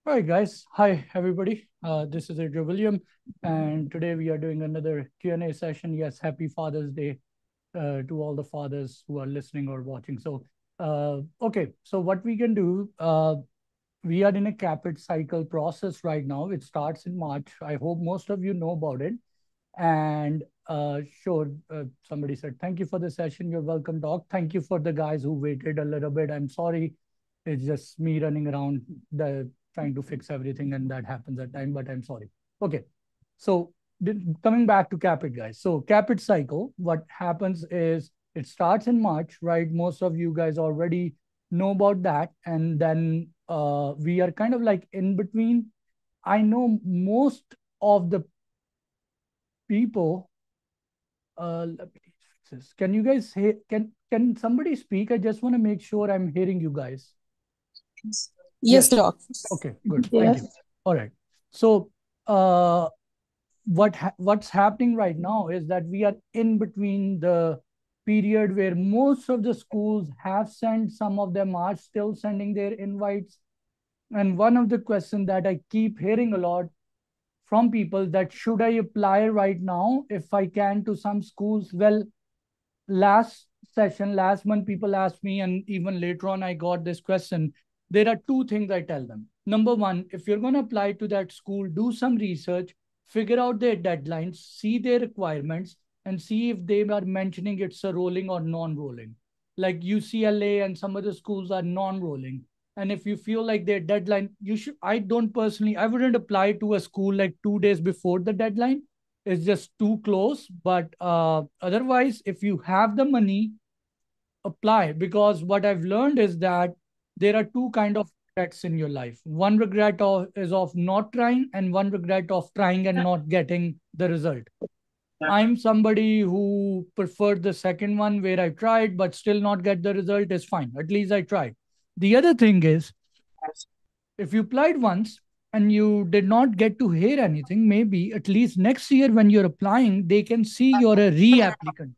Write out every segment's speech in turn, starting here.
All right, guys. Hi, everybody. This is Adriel William, and today we are doing another Q&A session. Yes, happy Father's Day to all the fathers who are listening or watching. Okay. So what we can do, we are in a Caapid cycle process right now. It starts in March. I hope most of you know about it. And sure, somebody said, thank you for the session. You're welcome, Doc. Thank you for the guys who waited a little bit. I'm sorry. It's just me running around trying to fix everything, and that happens at time, but I'm sorry. Okay. So coming back to Caapid, guys. So Caapid cycle, what happens is it starts in March, right? Most of you guys already know about that. And then we are kind of like in between. I know most of the people let me fix this. Can you guys hear? Can somebody speak? I just want to make sure I'm hearing you guys. Yes, Yes. doc. Okay, good. Thank you. Yes. All right. So uh what's happening right now is that we are in between the period where most of the schools have sent, some of them are still sending their invites. And one of the questions that I keep hearing a lot from people that should I apply right now if I can to some schools? Well, last month, people asked me, and even later on, I got this question. There are two things I tell them. Number one, if you're going to apply to that school, do some research, figure out their deadlines, see their requirements, and see if they are mentioning it's a rolling or non-rolling. Like UCLA and some other schools are non-rolling. And if you feel like their deadline, you should, I don't personally, I wouldn't apply to a school like 2 days before the deadline. It's just too close. But otherwise, if you have the money, apply, because what I've learned is that there are two kind of regrets in your life. One is of not trying, and one regret of trying and not getting the result. I'm somebody who preferred the second one, where I tried but still not get the result is fine. At least I tried. The other thing is, if you applied once and you did not get to hear anything, maybe at least next year when you're applying, they can see you're a reapplicant.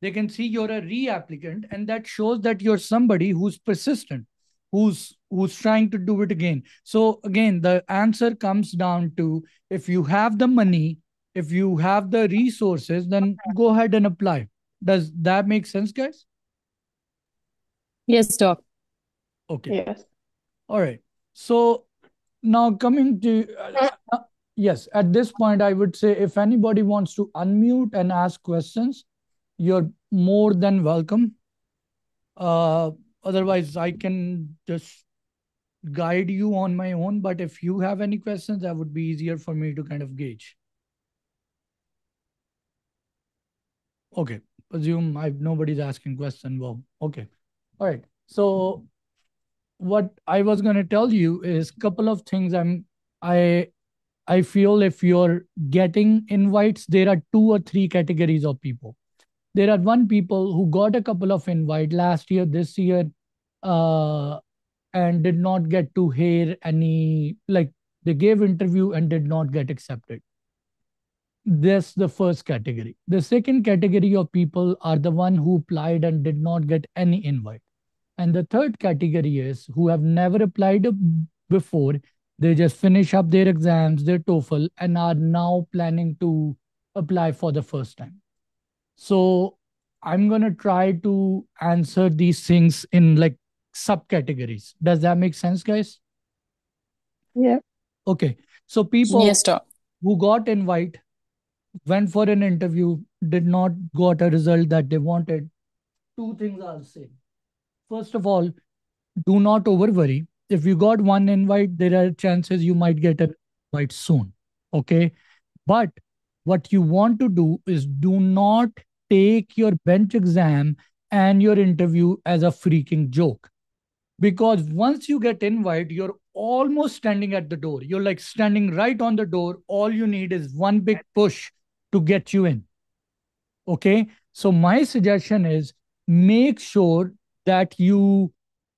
They can see you're a reapplicant, and that shows that you're somebody who's persistent, who's trying to do it again. So again, the answer comes down to, if you have the money, if you have the resources, then go ahead and apply. Does that make sense, guys? Yes, doc. Okay. Yes. All right. So now coming to yes, at this point, I would say if anybody wants to unmute and ask questions, you're more than welcome. Uh, Otherwise, I can just guide you on my own. But if you have any questions, that would be easier for me to kind of gauge. Okay. Assume nobody's asking question. Well, okay. All right. So what I was going to tell you is a couple of things. I I feel if you're getting invites, there are two or three categories of people. There are one people who got a couple of invite last year, this year, uh, and did not get to hear any, like they gave interview and did not get accepted. That's the first category. The second category of people are the one who applied and did not get any invite. And the third category is who have never applied before. They just finish up their exams, their TOEFL, and are now planning to apply for the first time. So I'm going to try to answer these things in like subcategories. Does that make sense, guys? Yeah. Okay. So people Yes, doc. who got invite, went for an interview, did not got a result that they wanted. Two things I'll say. First of all, do not over worry. If you got one invite, there are chances you might get an invite soon. Okay. But what you want to do is do not take your bench exam and your interview as a freaking joke. Because once you get invite, you're almost standing at the door. You're like standing right on the door. All you need is one big push to get you in. Okay. So my suggestion is make sure that you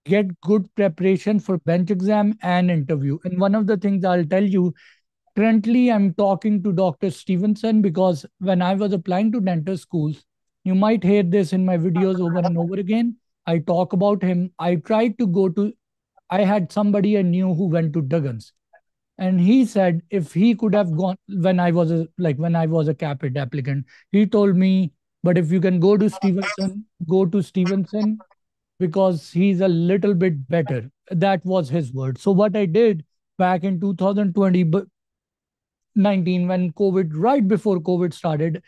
get good preparation for bench exam and interview. And one of the things I'll tell you, currently I'm talking to Dr. Stevenson, because when I was applying to dental schools, you might hear this in my videos over and over again. I talk about him. I tried to go to I had somebody I knew who went to Duggins, and he said if he could have gone when I was when I was a Caapid applicant, he told me, but if you can go to Stevenson, go to Stevenson because he's a little bit better. That was his word. So what I did back in 2020, 19, when COVID, right before COVID started,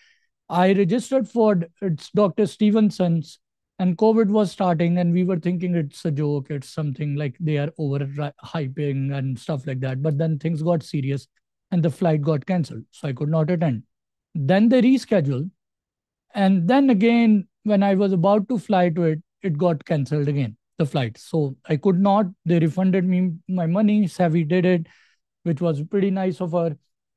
I registered for it's Dr. Stevenson's, and COVID was starting, and we were thinking it's a joke, it's something like they are over hyping and stuff like that. But then things got serious, and the flight got cancelled, so I could not attend. Then they rescheduled, and then again, when I was about to fly to it, it got cancelled again, the flight. So I could not. They refunded me my money. Savvy did it, which was pretty nice of her.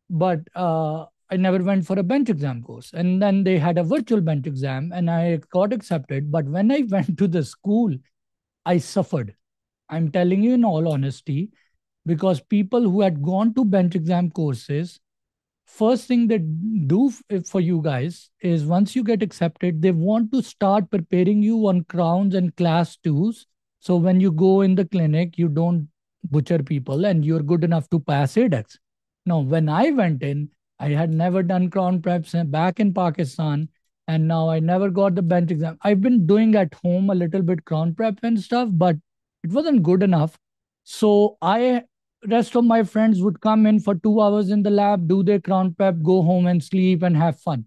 But I never went for a bench exam course. And then they had a virtual bench exam and I got accepted. But when I went to the school, I suffered. I'm telling you in all honesty, because people who had gone to bench exam courses, first thing they do for you guys is once you get accepted, they want to start preparing you on crowns and class twos. So when you go in the clinic, you don't butcher people and you're good enough to pass ADEX. Now, when I went in, I had never done crown preps back in Pakistan. And now I never got the bench exam. I've been doing at home a little bit crown prep and stuff, but it wasn't good enough. So rest of my friends would come in for 2 hours in the lab, do their crown prep, go home and sleep and have fun.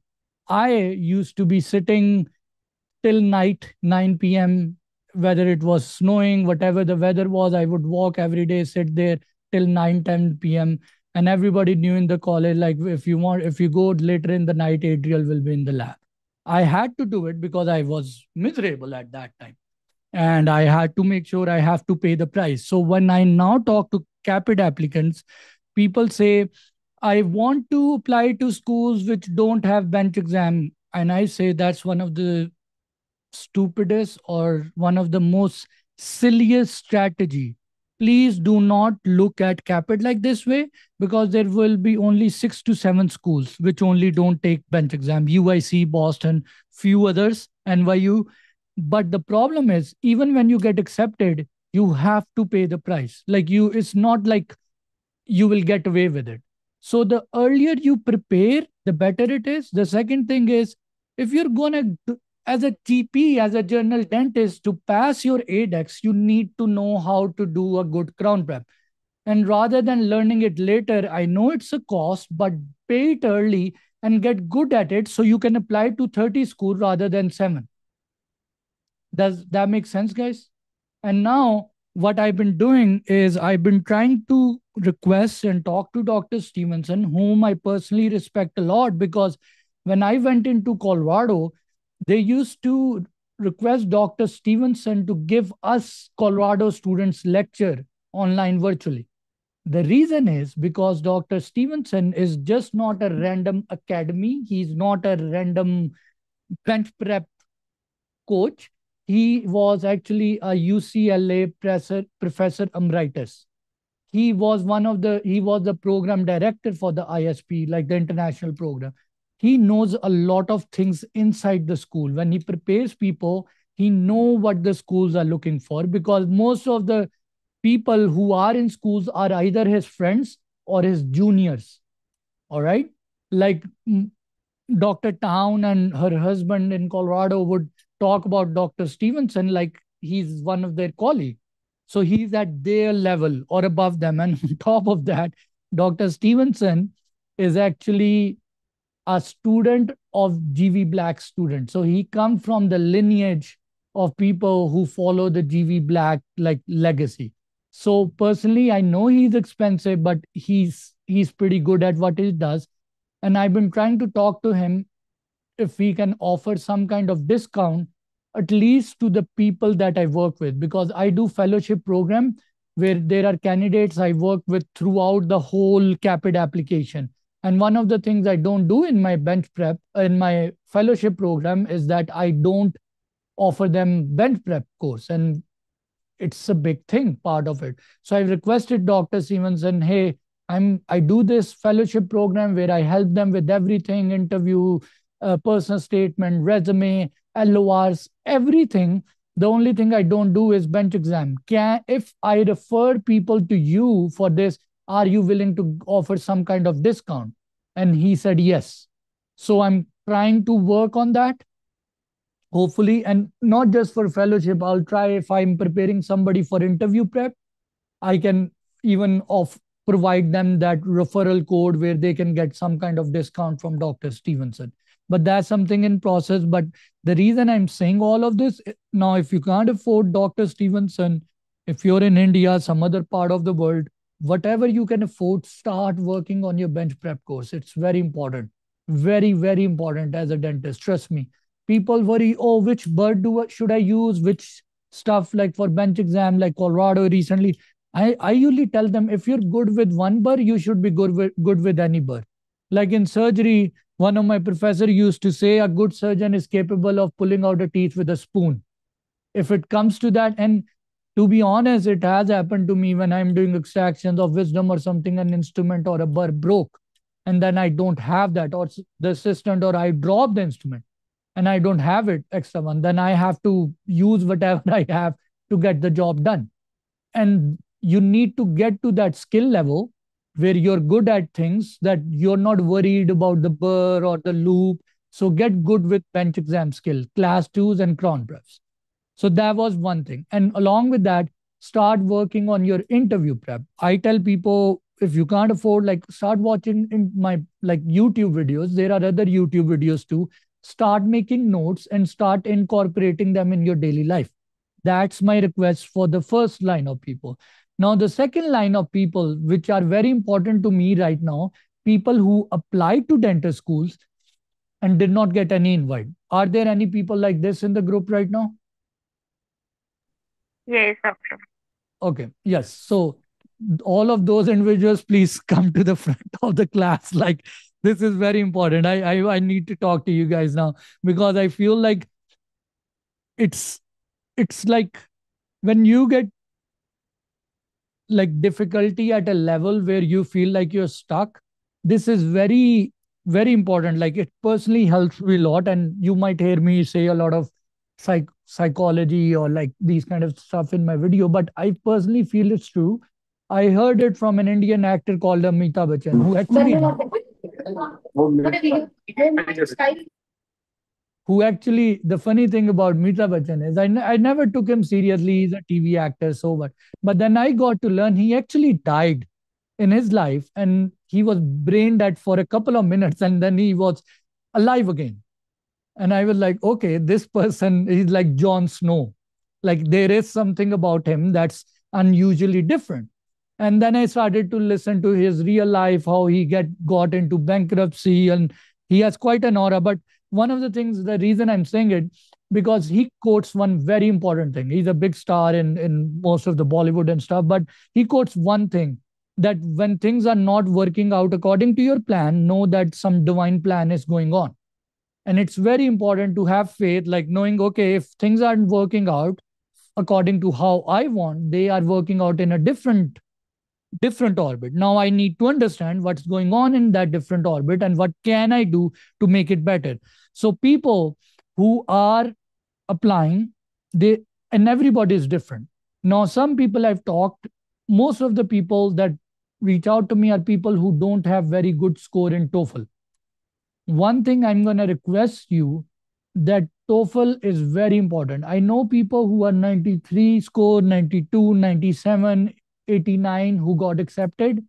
I used to be sitting till night, 9 p.m., whether it was snowing, whatever the weather was, I would walk every day, sit there till 9, 10 p.m. And everybody knew in the college, like, if you go later in the night, Adriel will be in the lab. I had to do it because I was miserable at that time and I had to make sure I have to pay the price. So when I now talk to Caapid applicants, people say, I want to apply to schools which don't have bench exam. And I say that's one of the stupidest or one of the most silliest strategy. Please do not look at Caapid like this way because there will be only 6 to 7 schools which only don't take bench exam. UIC, Boston, few others, NYU. But the problem is, even when you get accepted, you have to pay the price. Like it's not like you will get away with it. So the earlier you prepare, the better it is. The second thing is, if you're gonna as a GP, as a general dentist, to pass your ADEX, you need to know how to do a good crown prep. And rather than learning it later, I know it's a cost, but pay it early and get good at it so you can apply to 30 school rather than 7. Does that make sense, guys? And now what I've been doing is I've been trying to request and talk to Dr. Stevenson, whom I personally respect a lot, because when I went into Colorado, they used to request Dr. Stevenson to give us Colorado students lecture online virtually. The reason is because Dr. Stevenson is just not a random academy. He's not a random bench prep coach. He was actually a UCLA professor emeritus. He was the program director for the ISP, like the international program. He knows a lot of things inside the school. When he prepares people, he know what the schools are looking for, because most of the people who are in schools are either his friends or his juniors. All right. Like Dr. Town and her husband in Colorado would talk about Dr. Stevenson like he's one of their colleagues. So he's at their level or above them. And on top of that, Dr. Stevenson is actually a student of GV Black student. So he comes from the lineage of people who follow the GV Black like legacy. So personally, I know he's expensive, but he's pretty good at what he does. And I've been trying to talk to him if we can offer some kind of discount, at least to the people that I work with, because I do fellowship program where there are candidates I work with throughout the whole Caapid application. And one of the things I don't do in my bench prep, in my fellowship program, is that I don't offer them bench prep course. And it's a big thing, part of it. So I requested Dr. Stevenson, hey, I do this fellowship program where I help them with everything, interview, personal statement, resume, LORs, everything. The only thing I don't do is bench exam. If I refer people to you for this, are you willing to offer some kind of discount? And he said yes. So I'm trying to work on that, hopefully, and not just for fellowship. I'll try, if I'm preparing somebody for interview prep, I can even provide them that referral code where they can get some kind of discount from Dr. Stevenson. But that's something in process. But the reason I'm saying all of this now, if you can't afford Dr. Stevenson, if you're in India, some other part of the world, whatever you can afford, start working on your bench prep course. It's very important. Very, very important as a dentist. Trust me. People worry, oh, which bird should I use? Which stuff like for bench exam, like Colorado recently. I usually tell them, if you're good with one burr, you should be good with any burr. Like in surgery, one of my professor used to say a good surgeon is capable of pulling out a teeth with a spoon. If it comes to that, and to be honest, it has happened to me when I'm doing extractions of wisdom or something, an instrument or a burr broke, and then I don't have that, or the assistant, or I drop the instrument and I don't have it extra one, then I have to use whatever I have to get the job done. And you need to get to that skill level where you're good at things, that you're not worried about the burr or the loop. So get good with bench exam skill, class twos and crown prefs. So that was one thing. And along with that, start working on your interview prep. I tell people, if you can't afford, like, start watching in my like YouTube videos. There are other YouTube videos too. Start making notes and start incorporating them in your daily life. That's my request for the first line of people. Now, the second line of people, which are very important to me right now, people who applied to dental schools and did not get any invite. Are there any people like this in the group right now? Yes, doctor. Okay, yes. So all of those individuals, please come to the front of the class. Like, this is very important. I need to talk to you guys now, because I feel like it's it's like when you get like difficulty at a level where you feel like you're stuck, this is very, very important. Like, it personally helps me a lot. And you might hear me say a lot of psychology or like these kind of stuff in my video, but I personally feel it's true. I heard it from an Indian actor called Amitabh Bachchan, who actually, the funny thing about Mita Bachchan is I never took him seriously. He's a TV actor, so what? But then I got to learn he actually died in his life, and he was brain dead for a couple of minutes, and then he was alive again. And I was like, okay, this person is like Jon Snow. Like, there is something about him that's unusually different. And then I started to listen to his real life, how he got into bankruptcy, and he has quite an aura. But one of the things, the reason I'm saying it, because he quotes one very important thing. He's a big star in most of the Bollywood and stuff, but he quotes one thing, that when things are not working out according to your plan, know that some divine plan is going on. And it's very important to have faith, like knowing, okay, if things aren't working out according to how I want, they are working out in a different orbit. Now I need to understand what's going on in that different orbit and what can I do to make it better. So people who are applying, they, and everybody is different. Now, some people I've talked, most of the people that reach out to me are people who don't have very good score in TOEFL. One thing I'm going to request you, that TOEFL is very important. I know people who are 93 score, 92, 97, 89 who got accepted,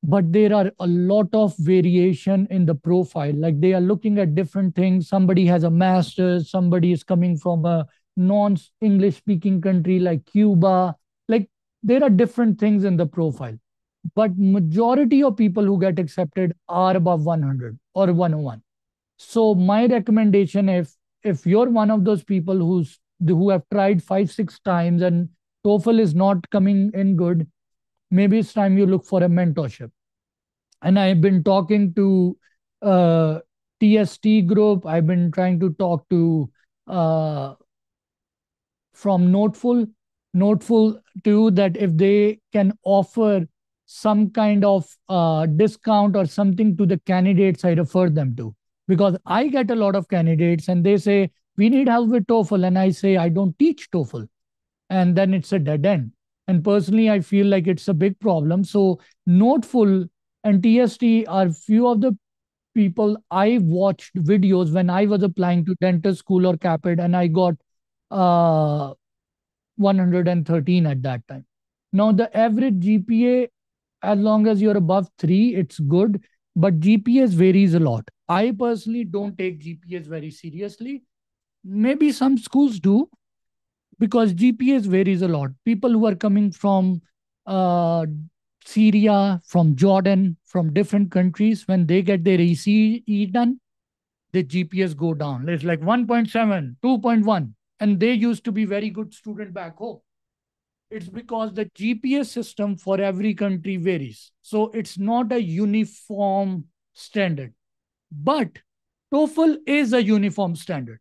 but there are a lot of variation in the profile. Like, they are looking at different things. Somebody has a master's, somebody is coming from a non-English speaking country like Cuba. Like, there are different things in the profile, but majority of people who get accepted are above 100 or 101. So my recommendation, if you're one of those people who have tried 5 6 times and TOEFL is not coming in good, maybe it's time you look for a mentorship. And I've been talking to TST group. I've been trying to talk to uh, from Noteful too, that if they can offer some kind of discount or something to the candidates I refer them to. Because I get a lot of candidates and they say, we need help with TOEFL. And I say, I don't teach TOEFL. And then it's a dead end. And personally, I feel like it's a big problem. So Noteful and TST are few of the people I watched videos when I was applying to dental school or Caapid, and I got uh, 113 at that time. Now, the average GPA, as long as you're above 3, it's good, but GPAs varies a lot. I personally don't take GPAs very seriously. Maybe some schools do, because GPS varies a lot. People who are coming from uh, Syria, from Jordan, from different countries, when they get their ECE done, the GPS go down. It's like 1.7, 2.1, and they used to be very good student back home. It's because the GPS system for every country varies. So it's not a uniform standard. But TOEFL is a uniform standard.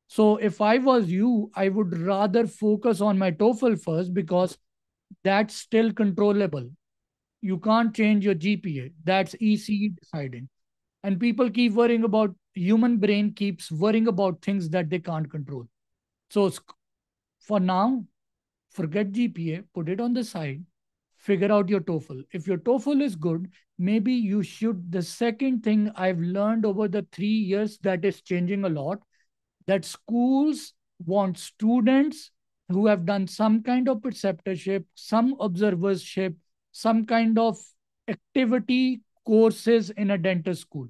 So if I was you, I would rather focus on my TOEFL first, because that's still controllable. You can't change your GPA. That's ECE deciding. And people keep worrying about, human brain keeps worrying about things that they can't control. So for now, forget GPA, put it on the side, figure out your TOEFL. If your TOEFL is good, maybe you should. The second thing I've learned over the 3 years that is changing a lot, that schools want students who have done some kind of preceptorship, some observership, some kind of activity courses in a dental school.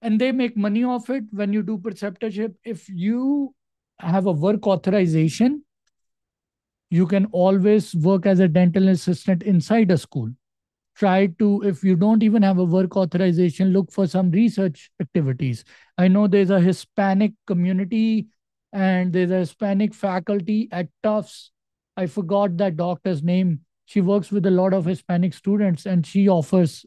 And they make money off it when you do preceptorship. If you have a work authorization, you can always work as a dental assistant inside a school. Try to, if you don't even have a work authorization, look for some research activities. I know there's a Hispanic community and there's a Hispanic faculty at Tufts. I forgot that doctor's name. She works with a lot of Hispanic students, and she offers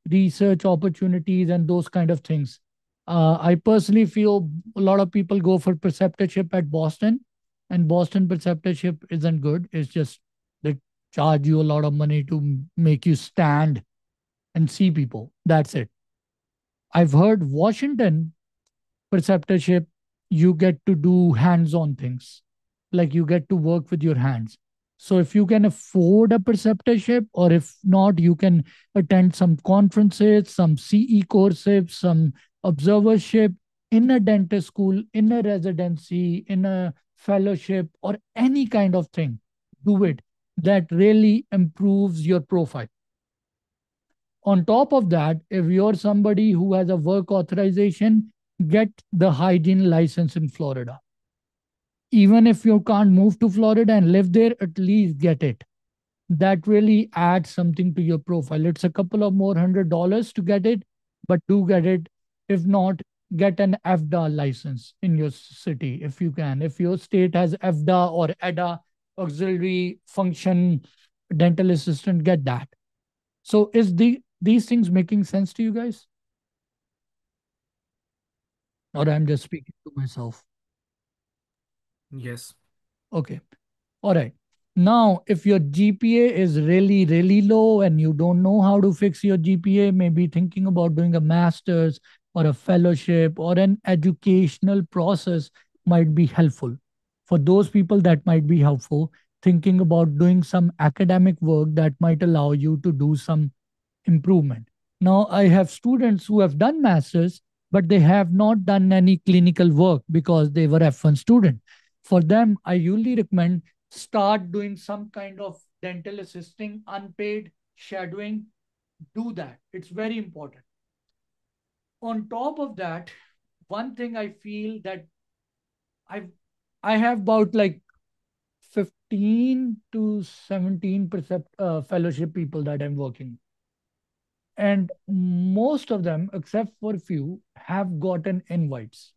research opportunities and those kind of things. I personally feel a lot of people go for preceptorship at Boston, and Boston preceptorship isn't good. It's just they charge you a lot of money to make you stand and see people. That's it. I've heard Washington preceptorship, you get to do hands on things, like you get to work with your hands. So if you can afford a preceptorship, or if not, you can attend some conferences, some CE courses, some observership in a dental school, in a residency, in a fellowship, or any kind of thing. Do it. That really improves your profile. On top of that, if you're somebody who has a work authorization, get the hygiene license in Florida. Even if you can't move to Florida and live there, at least get it. That really adds something to your profile. It's a couple of more $100 to get it, but do get it. If not, get an FDA license in your city if you can. If your state has FDA or EDA, auxiliary function dental assistant, get that. So is these things making sense to you guys? Or I'm just speaking to myself? Yes. Okay. All right. Now, if your GPA is really, really low and you don't know how to fix your GPA, maybe thinking about doing a master's or a fellowship or an educational process might be helpful. For those people, that might be helpful. Thinking about doing some academic work that might allow you to do some improvement. Now, I have students who have done masters, but they have not done any clinical work because they were F1 student. For them, I usually recommend start doing some kind of dental assisting, unpaid shadowing. Do that. It's very important. On top of that, one thing I feel that I've I have about like 15 to 17 fellowship people that I'm working, and most of them, except for a few, have gotten invites.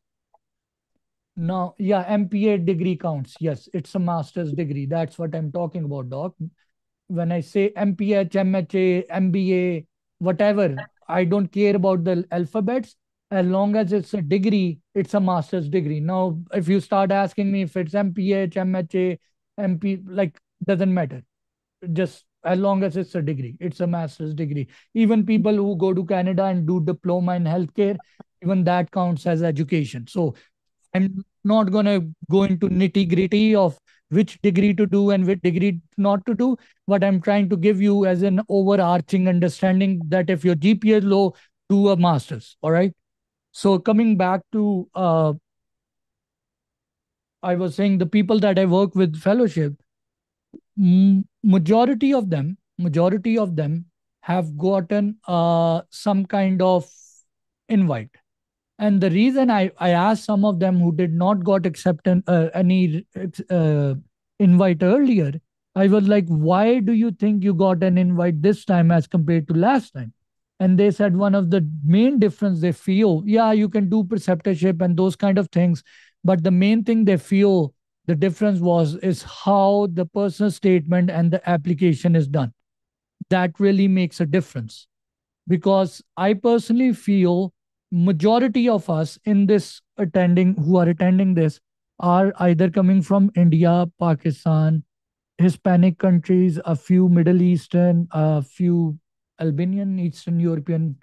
Now, yeah, MPA degree counts. Yes, it's a master's degree. That's what I'm talking about, doc. When I say MPH, MHA, MBA, whatever, I don't care about the alphabets. As long as it's a degree, it's a master's degree. Now, if you start asking me if it's MPH, MHA, MP, like, doesn't matter. Just as long as it's a degree, it's a master's degree. Even people who go to Canada and do diploma in healthcare, even that counts as education. So I'm not going to go into nitty gritty of which degree to do and which degree not to do. What I'm trying to give you as an overarching understanding that if your GPA is low, do a master's. All right. So coming back to, I was saying the people that I work with fellowship, majority of them have gotten some kind of invite. And the reason I asked some of them who did not got accepted any invite earlier, I was like, why do you think you got an invite this time as compared to last time? And they said one of the main difference they feel, yeah, you can do preceptorship and those kind of things, but the main thing they feel the difference was is how the personal statement and the application is done. That really makes a difference, because I personally feel majority of us in this attending who are attending this are either coming from India, Pakistan, Hispanic countries, a few Middle Eastern, a few Albanian, Eastern European,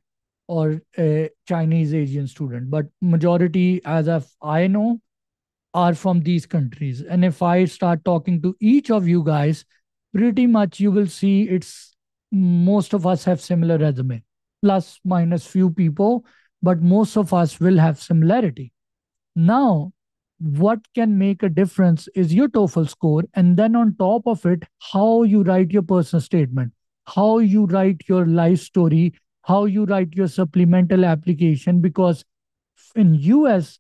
or a Chinese Asian student. But majority, as of I know, are from these countries. And if I start talking to each of you guys, pretty much you will see it's most of us have similar resume, plus minus few people, but most of us will have similarity. Now, what can make a difference is your TOEFL score, and then on top of it, how you write your personal statement, how you write your life story, how you write your supplemental application. Because in US,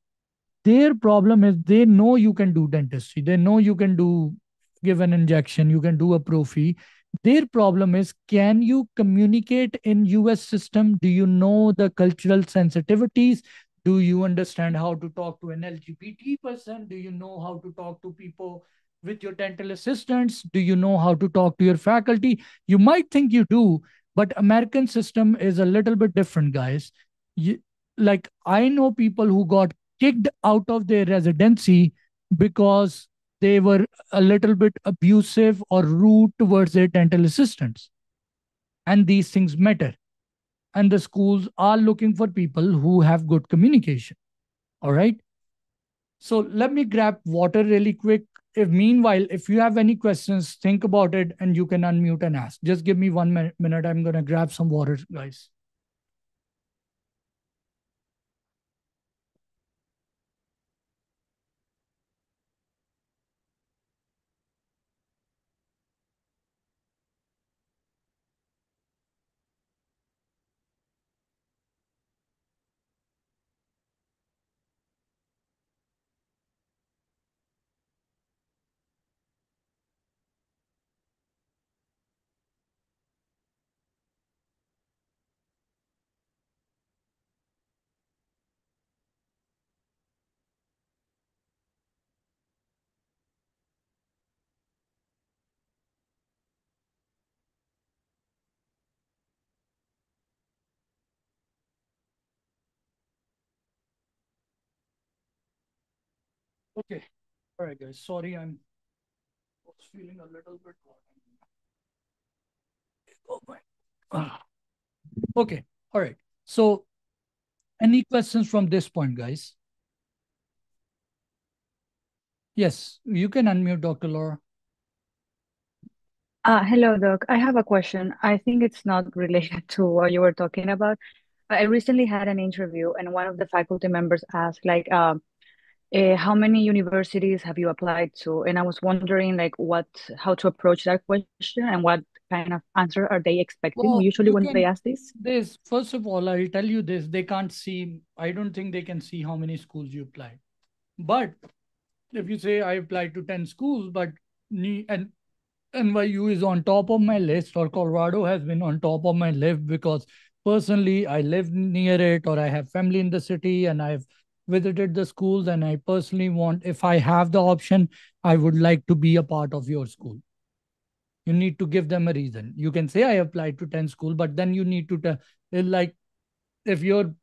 their problem is they know you can do dentistry, they know you can do give an injection, you can do a prophy. Their problem is, can you communicate in US system? Do you know the cultural sensitivities? Do you understand how to talk to an LGBT person? Do you know how to talk to people with your dental assistants? Do you know how to talk to your faculty? You might think you do, but American system is a little bit different, guys. you, like I know people who got kicked out of their residency because they were a little bit abusive or rude towards their dental assistants. And these things matter. And the schools are looking for people who have good communication. All right. So let me grab water really quick. If meanwhile, if you have any questions, think about it and you can unmute and ask. Just give me 1 minute. I'm going to grab some water, guys. Okay. All right, guys. Sorry, I'm was feeling a little bit. Oh my. Ah. Okay. All right. So, any questions from this point, guys? Yes, you can unmute, Dr. Laura. Hello, Doc. I have a question. I think it's not related to what you were talking about. I recently had an interview, and one of the faculty members asked, like, how many universities have you applied to? And I was wondering, like, how to approach that question and what kind of answer are they expecting Well, usually you when they can ask this? this first of all, I'll tell you this. They can't see, I don't think they can see how many schools you applied. But if you say I applied to 10 schools, but and NYU is on top of my list, or Colorado has been on top of my list because personally I live near it, or I have family in the city and I've visited the schools, and I personally want, if I have the option, I would like to be a part of your school. You need to give them a reason. You can say I applied to 10 school, but then you need to tell, like, if you're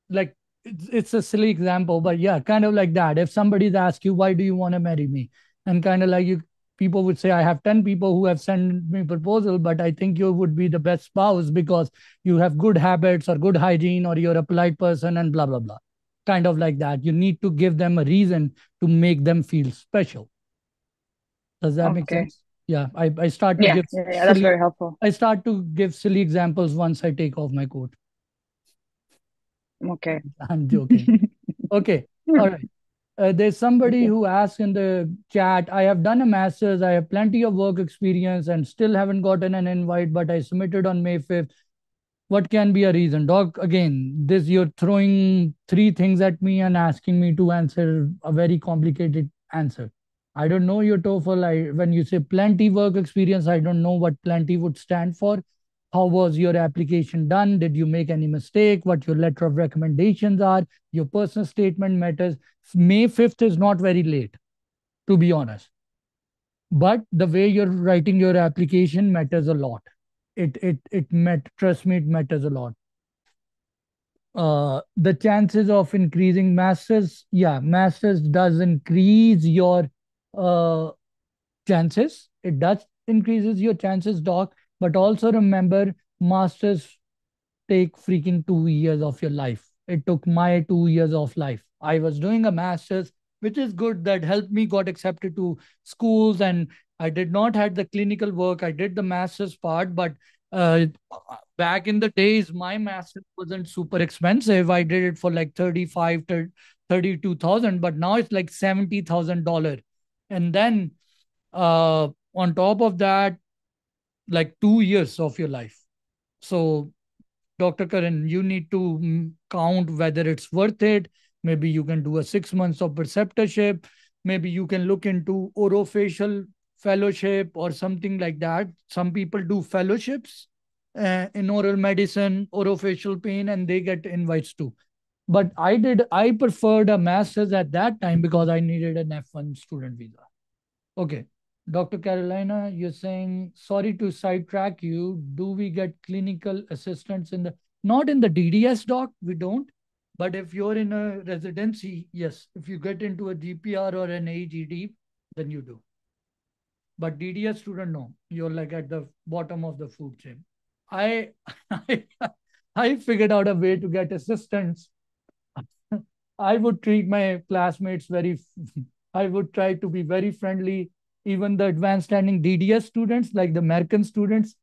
like, it's a silly example, but yeah, kind of like that. If somebody's asked you, why do you want to marry me? And kind of like you, people would say, I have 10 people who have sent me proposal, but I think you would be the best spouse because you have good habits or good hygiene or you're a polite person and blah, blah, blah. kind of like that. You need to give them a reason to make them feel special. Does that make Okay. sense? Yeah, I start to Yeah, give yeah, yeah, that's silly very helpful. I start to give silly examples once I take off my coat. Okay. I'm joking. Okay. All right. There's somebody Okay. who asked in the chat, I have done a master's, I have plenty of work experience and still haven't gotten an invite, but I submitted on May 5th. What can be a reason? Doc, again, this you're throwing three things at me and asking me to answer a very complicated answer. I don't know your TOEFL. When you say plenty work experience, I don't know what plenty would stand for. How was your application done? Did you make any mistake? What your letter of recommendations are? Your personal statement matters. May 5th is not very late, to be honest. But the way you're writing your application matters a lot. Trust me, it matters a lot. The chances of increasing masters, yeah, masters does increase your uh, chances. It does increases your chances, doc. But also remember, masters take freaking 2 years of your life. It took my 2 years of life. I was doing a master's, which is good. That helped me got accepted to schools, and I did not had the clinical work. I did the master's part, but uh, back in the days, my master's wasn't super expensive. I did it for like 35 to 32,000, but now it's like $70,000. And then on top of that, like 2 years of your life. So Dr. Karan, you need to count whether it's worth it. Maybe you can do a 6 months of preceptorship. Maybe you can look into orofacial fellowship or something like that. Some people do fellowships in oral medicine, orofacial pain, and they get invites too. But I preferred a master's at that time because I needed an F1 student visa. Okay. Dr. Carolina, you're saying, sorry to sidetrack you. Do we get clinical assistants in the, not in the DDS, doc? We don't. But if you're in a residency, yes. If you get into a GPR or an AGD, then you do. But DDS student, no. You're like at the bottom of the food chain. I, I, I figured out a way to get assistants. I would treat my classmates very, I would try to be very friendly. Even the advanced standing DDS students, like the American students,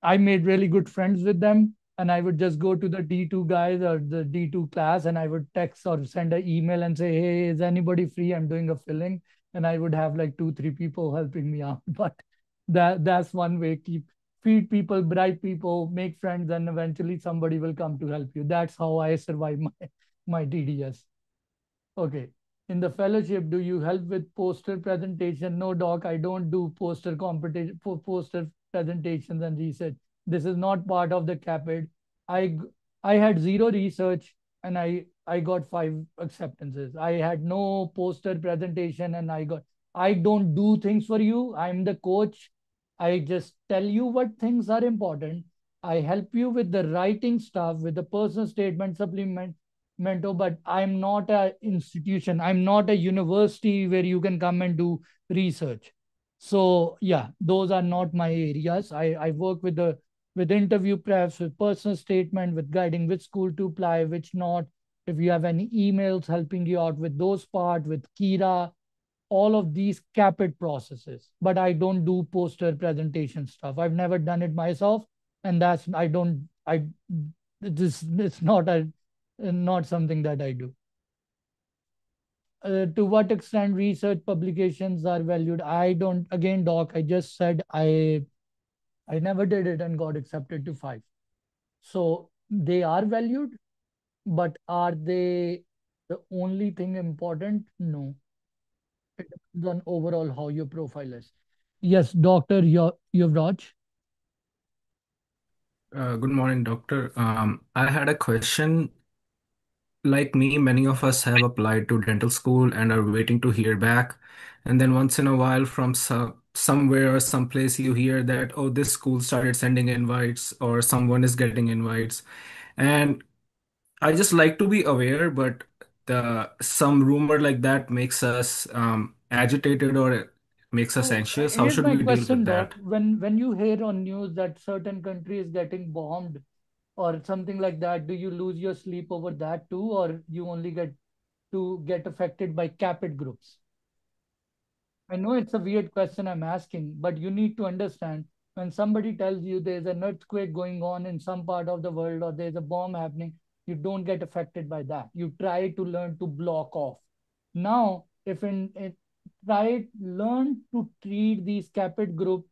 I made really good friends with them. And I would just go to the D2 guys or the D2 class and I would text or send an email and say, hey, is anybody free? I'm doing a filling. And I would have like 2, 3 people helping me out. But that's one way. Feed people, bribe people, make friends, and eventually somebody will come to help you. That's how I survive my DDS. Okay. In the fellowship, do you help with poster presentation? No, doc, I don't do poster competition, poster presentations and research. This is not part of the Caapid. I I had zero research and I got 5 acceptances. I had no poster presentation and I don't do things for you. I'm the coach. I just tell you what things are important. I help you with the writing stuff, with the personal statement, supplement mentor, but I'm not a institution. I'm not a university where you can come and do research. So yeah, those are not my areas. I work with interview preps, with personal statement, with guiding which school to apply, which not. If you have any emails helping you out with those part, with Kira, all of these Caapid processes. But I don't do poster presentation stuff. I've never done it myself, and that's I don't I this it's not something that I do. To what extent research publications are valued? I don't. Again, doc, I just said I never did it and got accepted to 5. So they are valued, but are they the only thing important? No. It depends on overall how your profile is. Yes, Doctor Yuvraj. Good morning, doctor. I had a question. Like me, many of us have applied to dental school and are waiting to hear back. And then once in a while, from somewhere or someplace, you hear that, oh, this school started sending invites or someone is getting invites. And I just like to be aware, but some rumor like that makes us agitated or makes us So anxious. How here's should my we deal with question, that? Doc. When you hear on news that certain country is getting bombed, or something like that? Do you lose your sleep over that too, or you only get affected by Caapid groups? I know it's a weird question I'm asking, but you need to understand, when somebody tells you there's an earthquake going on in some part of the world or there's a bomb happening, you don't get affected by that. You try to learn to block off. Now, if learn to treat these Caapid groups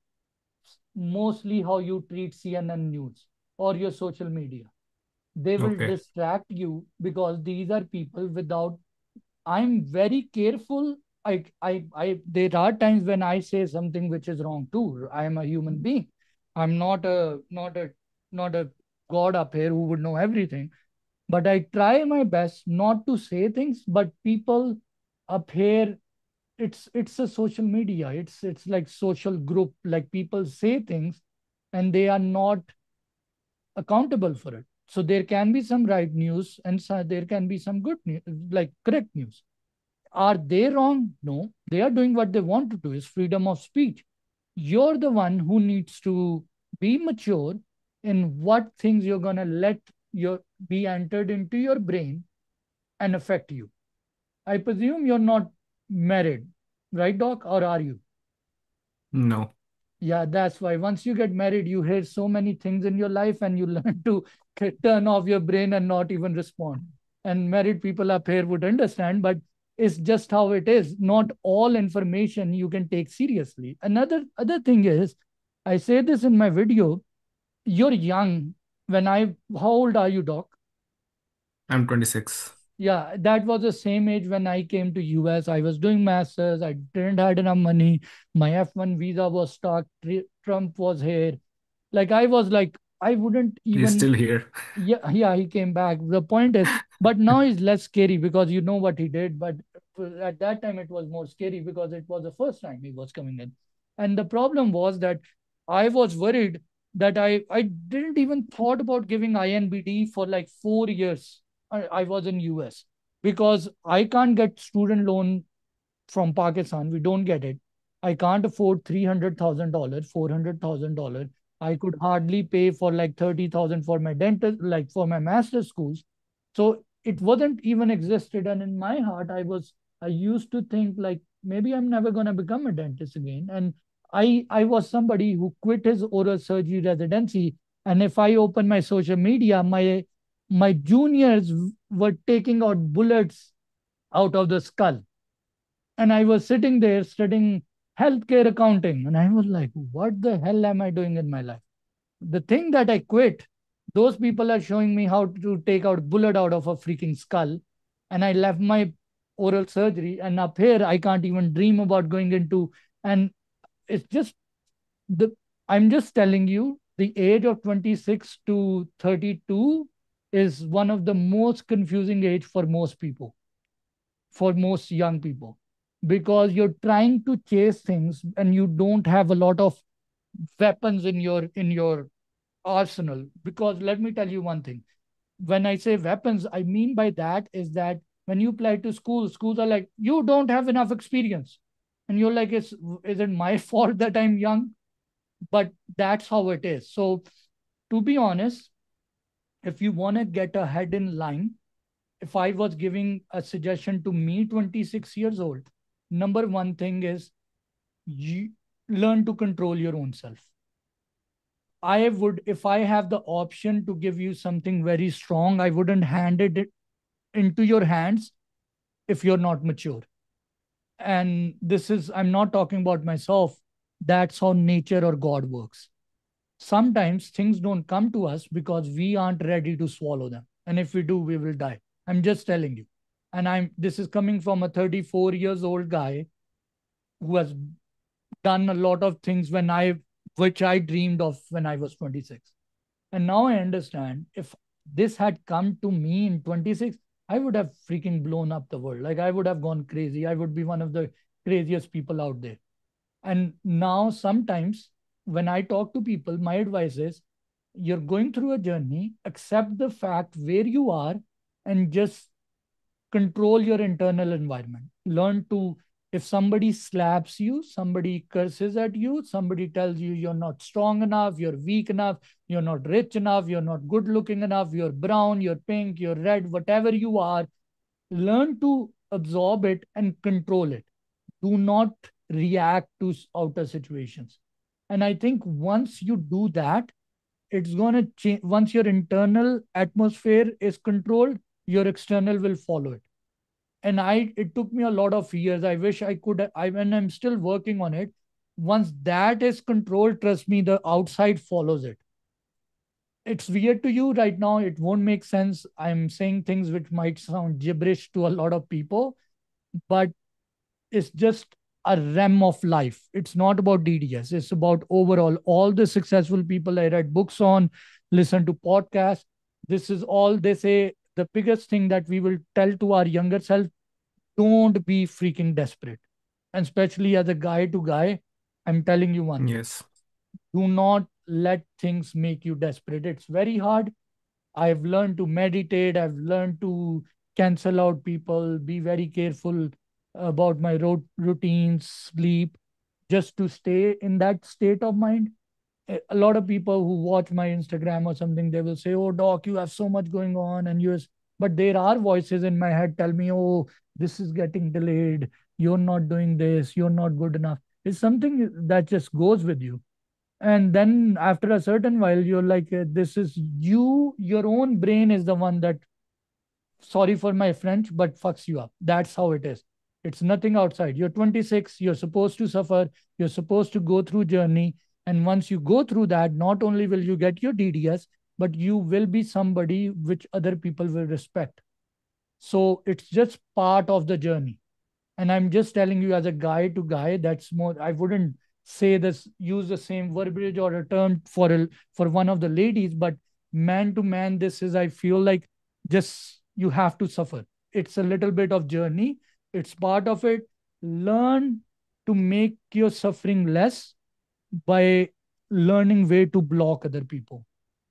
mostly how you treat CNN news or your social media. They will Okay. distract you because these are people without. I'm very careful. There are times when I say something which is wrong too. I am a human being. I'm not a god up here who would know everything. But I try my best not to say things. But people up here, it's a social media. It's like social group. Like people say things, and they are not accountable for it. So there can be some right news, and there can be some good news, like correct news. Are they wrong? No, they are doing what they want to do. Is freedom of speech. You're the one who needs to be mature in what things you're gonna let your be entered into your brain and affect you. I presume you're not married, right, Doc? Or are you? No. Yeah, that's why once you get married, you hear so many things in your life and you learn to turn off your brain and not even respond. And married people up here would understand, but it's just how it is. Not all information you can take seriously. Another other thing is, I say this in my video, you're young. How old are you, Doc? I'm 26. Yeah, that was the same age when I came to US. I was doing masters. I didn't had enough money. My F1 visa was stuck. Trump was here. Like I was like, I wouldn't He's even. still here. Yeah, he came back. The point is, but now he's less scary because you know what he did. But at that time, it was more scary because it was the first time he was coming in. And the problem was that I was worried that I didn't even thought about giving INBD for like 4 years. I was in US because I can't get student loan from Pakistan. We don't get it. I can't afford $300,000, $400,000. I could hardly pay for like 30,000 for my dentist, like for my master's schools. So it wasn't even existed. And in my heart, I used to think like maybe I'm never gonna become a dentist again. And I was somebody who quit his oral surgery residency. And if I open my social media, my juniors were taking out bullets out of the skull, and I was sitting there studying healthcare accounting. And I was like, what the hell am I doing in my life? The thing that I quit, those people are showing me how to take out bullet out of a freaking skull. And I left my oral surgery. And up here, I can't even dream about going into. And it's just the, I'm just telling you, the age of 26 to 32 is one of the most confusing age for most people, for most young people, because you're trying to chase things and you don't have a lot of weapons in your arsenal. Because let me tell you one thing, when I say weapons, I mean by that is that when you apply to schools are like, you don't have enough experience, and you're like, is it my fault that I'm young? But that's how it is. So to be honest, if you want to get ahead in line, if I was giving a suggestion to me, 26 years old, number one thing is you learn to control your own self. I would, if I have the option to give you something very strong, I wouldn't hand it into your hands if you're not mature. And this is, I'm not talking about myself. That's how nature or God works. Sometimes things don't come to us because we aren't ready to swallow them. And if we do, we will die. I'm just telling you. And this is coming from a 34 years old guy who has done a lot of things which I dreamed of when I was 26. And now I understand, if this had come to me in 26, I would have freaking blown up the world. Like I would have gone crazy. I would be one of the craziest people out there. And now sometimes when I talk to people, my advice is, you're going through a journey, accept the fact where you are, and just control your internal environment. Learn to If somebody slaps you, somebody curses at you, somebody tells you you're not strong enough, you're weak enough, you're not rich enough, you're not good looking enough, you're brown, you're pink, you're red, whatever you are, learn to absorb it and control it. Do not react to outer situations. And I think once you do that, it's going to change. Once your internal atmosphere is controlled, your external will follow it. And it took me a lot of years. I wish I could, and I'm still working on it. Once that is controlled, trust me, the outside follows it. It's weird to you right now. It won't make sense. I'm saying things which might sound gibberish to a lot of people, but it's just a realm of life. It's not about DDS. It's about overall all the successful people I read books on, listen to podcasts. This is all they say. The biggest thing that we will tell to our younger self: don't be freaking desperate. And especially as a guy to guy, I'm telling you one thing: Yes. do not let things make you desperate. It's very hard. I've learned to meditate. I've learned to cancel out people, be very careful about my routines, sleep, just to stay in that state of mind. A lot of people who watch my Instagram or something, they will say, "Oh, doc, you have so much going on," and but there are voices in my head tell me, "Oh, this is getting delayed. You're not doing this. You're not good enough." It's something that just goes with you. And then after a certain while, you're like, this is you, your own brain is the one that, sorry for my French, but fucks you up. That's how it is. It's nothing outside. You're 26, you're supposed to suffer, you're supposed to go through journey. And once you go through that, not only will you get your DDS, but you will be somebody which other people will respect. So it's just part of the journey. And I'm just telling you as a guy to guy, that's more, I wouldn't say this, use the same verbiage or a term for one of the ladies, but man to man, this is, I feel like, just you have to suffer. It's a little bit of journey. It's part of it. Learn to make your suffering less by learning way to block other people.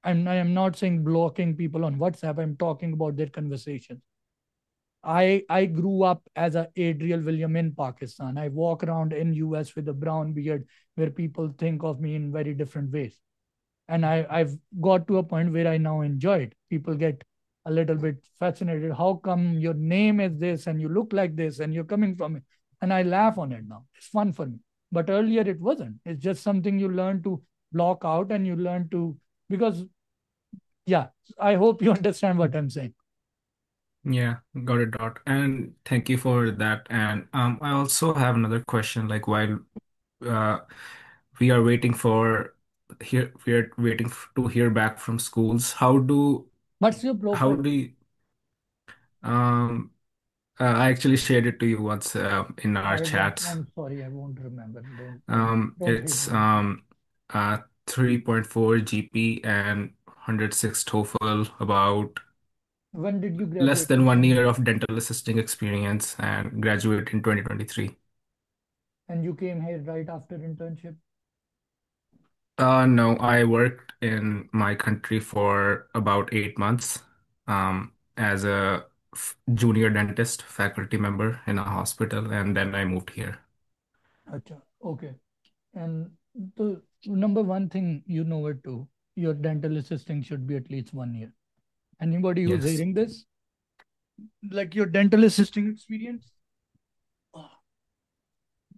And I am not saying blocking people on WhatsApp. I'm talking about their conversations. I grew up as a Adriel William in Pakistan. I walk around in US with a brown beard where people think of me in very different ways. And I've got to a point where I now enjoy it. People get a little bit fascinated. How come your name is this and you look like this and you're coming from it? And I laugh on it now. It's fun for me. But earlier it wasn't. It's just something you learn to block out and you learn to, because, yeah, I hope you understand what I'm saying. Yeah, got it, Dot. And thank you for that. And I also have another question. Like while uh, we are waiting for we are waiting to hear back from schools. What's your How profile? do you, um I actually shared it to you once in our chats. I'm sorry, I won't remember. Don't hate It's me. 3.4 GP and 106 TOEFL, about When did you less graduate than from one uni? year of dental assisting experience, and graduate in 2023. And you came here right after internship? No, I worked in my country for about 8 months as a junior dentist, faculty member in a hospital, and then I moved here. Acha, okay. And the number one thing, you know it too, your dental assisting should be at least 1 year. Anybody who's Yes. hearing this, like your dental assisting experience, oh,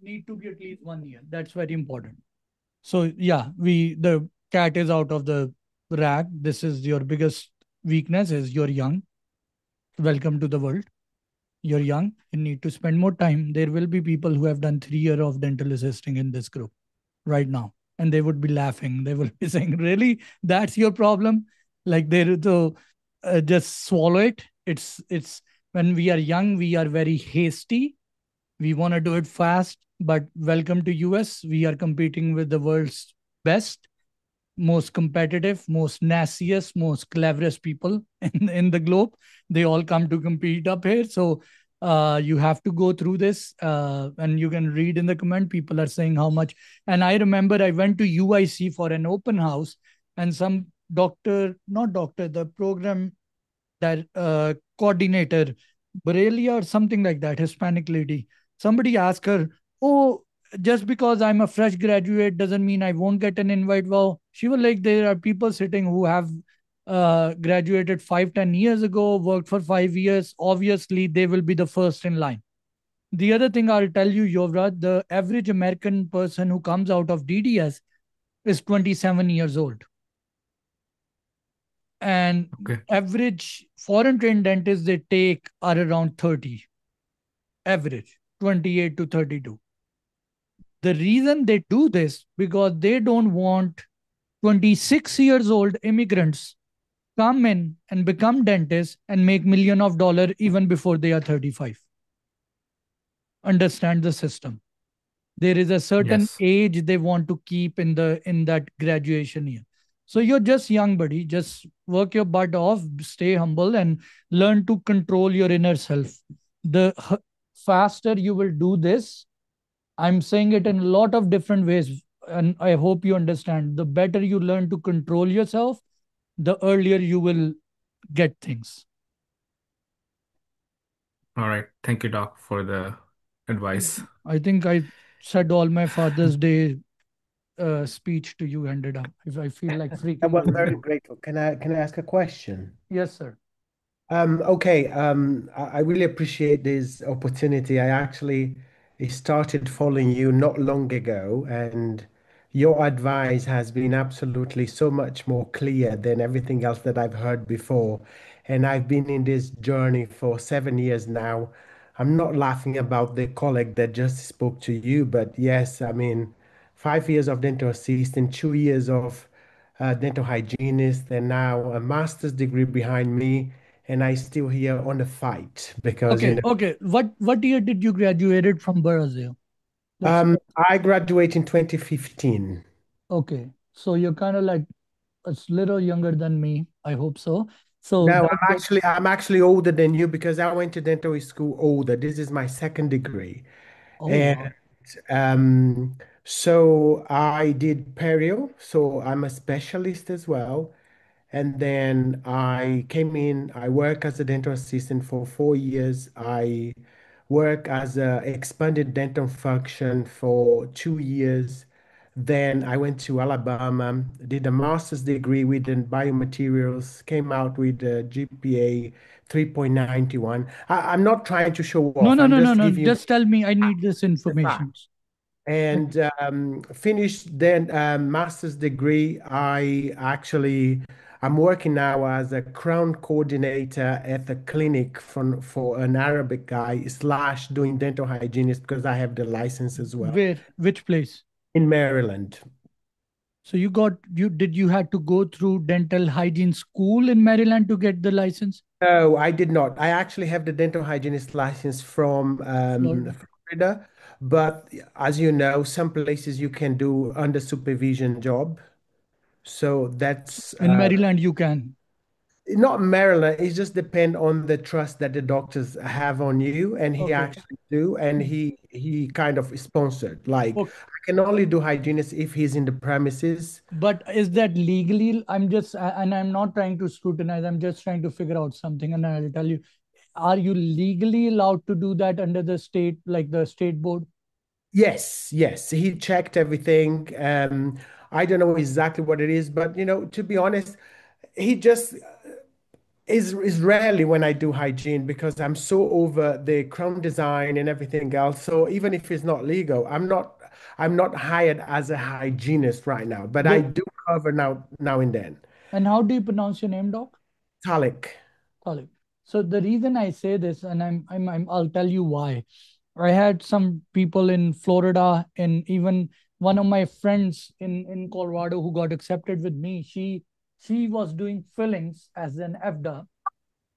need to be at least 1 year. That's very important. So yeah, the cat is out of the rack. This is your biggest weakness is you're young. Welcome to the world. You're young. You need to spend more time. There will be people who have done 3 years of dental assisting in this group right now, and they would be laughing. They will be saying, "Really, that's your problem?" Like they so just swallow it. It's when we are young, we are very hasty. We want to do it fast. But welcome to US. We are competing with the world's best, most competitive, most nastiest, most cleverest people in the globe. They all come to compete up here. So you have to go through this. And you can read in the comment, people are saying how much. And I remember I went to UIC for an open house, and some doctor, not doctor, the program that coordinator, Barelia or something like that, Hispanic lady, Somebody asked her, "Oh, just because I'm a fresh graduate doesn't mean I won't get an invite." Well, she was like, there are people sitting who have graduated 5, 10 years ago, worked for 5 years. Obviously, they will be the first in line. The other thing I'll tell you, Yovraj, the average American person who comes out of DDS is 27 years old. And Okay. average foreign trained dentists they take are around 30, average 28 to 32. The reason they do this because they don't want 26 years old immigrants come in and become dentists and make million of dollars even before they are 35. Understand the system. There is a certain Yes. age they want to keep in that graduation year. So you're just young, buddy. Just work your butt off, stay humble, and learn to control your inner self. The faster you will do this, I'm saying it in a lot of different ways, and I hope you understand. The better you learn to control yourself, the earlier you will get things. All right. Thank you, Doc, for the advice. I think I said all my Father's Day speech to you ended up. If I feel like That freaking was out very now. grateful. Can I ask a question? Yes, sir. Okay, I really appreciate this opportunity. I actually started following you not long ago, and your advice has been absolutely so much more clear than everything else that I've heard before. And I've been in this journey for 7 years now. I'm not laughing about the colleague that just spoke to you, but yes, I mean, 5 years of dental assistant, 2 years of dental hygienist, and now a master's degree behind me, and I still here on the fight because Okay, okay. What year did you graduated from Brazil? Let's I graduated in 2015. okay. So you're kind of like a little younger than me. I hope so. So No, that's good. I'm actually older than you because I went to dental school older. This is my second degree. Oh And wow. so I did perio, so I'm a specialist as well. And then I came in, I worked as a dental assistant for 4 years. I worked as a expanded dental function for 2 years. Then I went to Alabama, did a master's degree within biomaterials, came out with a GPA 3.91. I'm not trying to show No, off. no, I'm no, no, just no. giving you Just tell me. I need this the fact. information. And finished then master's degree. I'm working now as a crown coordinator at the clinic for an Arabic guy slash doing dental hygienist because I have the license as well Where? Which place? in Maryland. So you had to go through dental hygiene school in Maryland to get the license? No, I did not. I actually have the dental hygienist license from Florida. Florida, but as you know, some places you can do under supervision job. So that's In Maryland, you can. not Maryland. It just depend on the trust that the doctors have on you, and he Okay. actually do, and he kind of sponsored. Like Okay. I can only do hygienist if he's in the premises. But is that legally? And I'm not trying to scrutinize. I'm just trying to figure out something, and I'll tell you. Are you legally allowed to do that under the state, like the state board? Yes, yes, he checked everything. I don't know exactly what it is, but to be honest, he just is rarely when I do hygiene because I'm so over the crown design and everything else. So even if it's not legal, I'm not hired as a hygienist right now, but I Good. do cover now and then. And how do you pronounce your name, Doc? Talik. Khalid. So the reason I say this, and I'll tell you why. I had some people in Florida, and even one of my friends in Colorado who got accepted with me. She was doing fillings as an FDA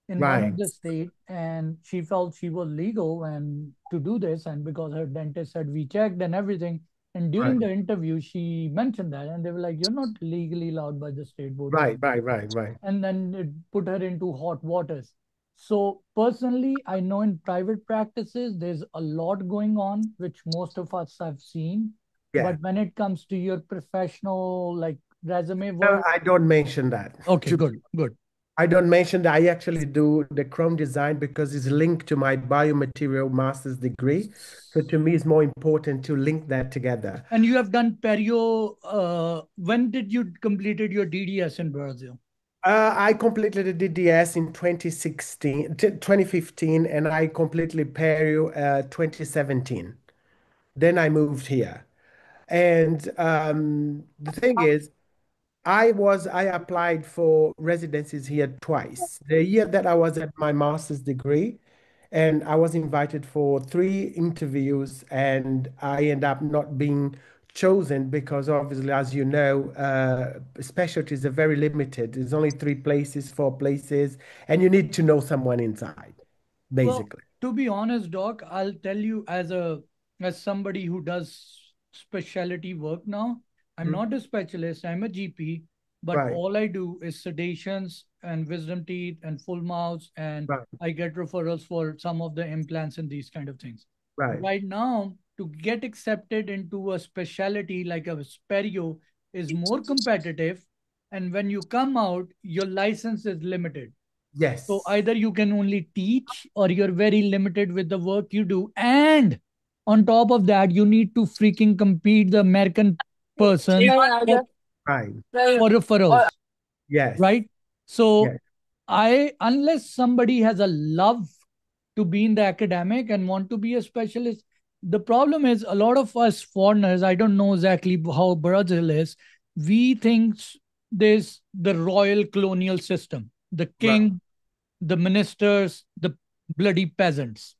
in one Right, of the state, and she felt she was legal and to do this, and because her dentist said we checked and everything. And during right, the interview, she mentioned that, and they were like, "You're not legally allowed by the state board to do right, this." right, right, right. And then it put her into hot waters. So personally, I know in private practices, there's a lot going on, which most of us have seen. Yeah. But when it comes to your professional like resume No, work, I don't mention that. okay, good, good. I don't mention that I actually do the Chrome design because it's linked to my biomaterial master's degree. So to me, it's more important to link that together. And you have done perio. When did you completed your DDS in Brazil? I completed the DDS in 2015, and I completed Peru 2017. Then I moved here. And the thing is, I applied for residencies here twice. The year that I was at my master's degree, and I was invited for three interviews, and I end up not being chosen because obviously, as you know, specialties are very limited. There's only three places, four places, and you need to know someone inside, Well, basically. to be honest, Doc, I'll tell you as somebody who does specialty work now, I'm Mhm. not a specialist, I'm a GP, but Right, all I do is sedations and wisdom teeth and full mouths, and right, I get referrals for some of the implants and these kind of things. right. Right now, to get accepted into a specialty like a perio is more competitive, and when you come out, your license is limited. So Yes, either you can only teach or you're very limited with the work you do. And on top of that, you need to freaking compete the American person for, right. for referrals, Yes, right? So yes, unless somebody has a love to be in the academic and want to be a specialist, the problem is a lot of us foreigners, I don't know exactly how Brazil is, we think there's the royal colonial system, the right. king, the ministers, the bloody peasants.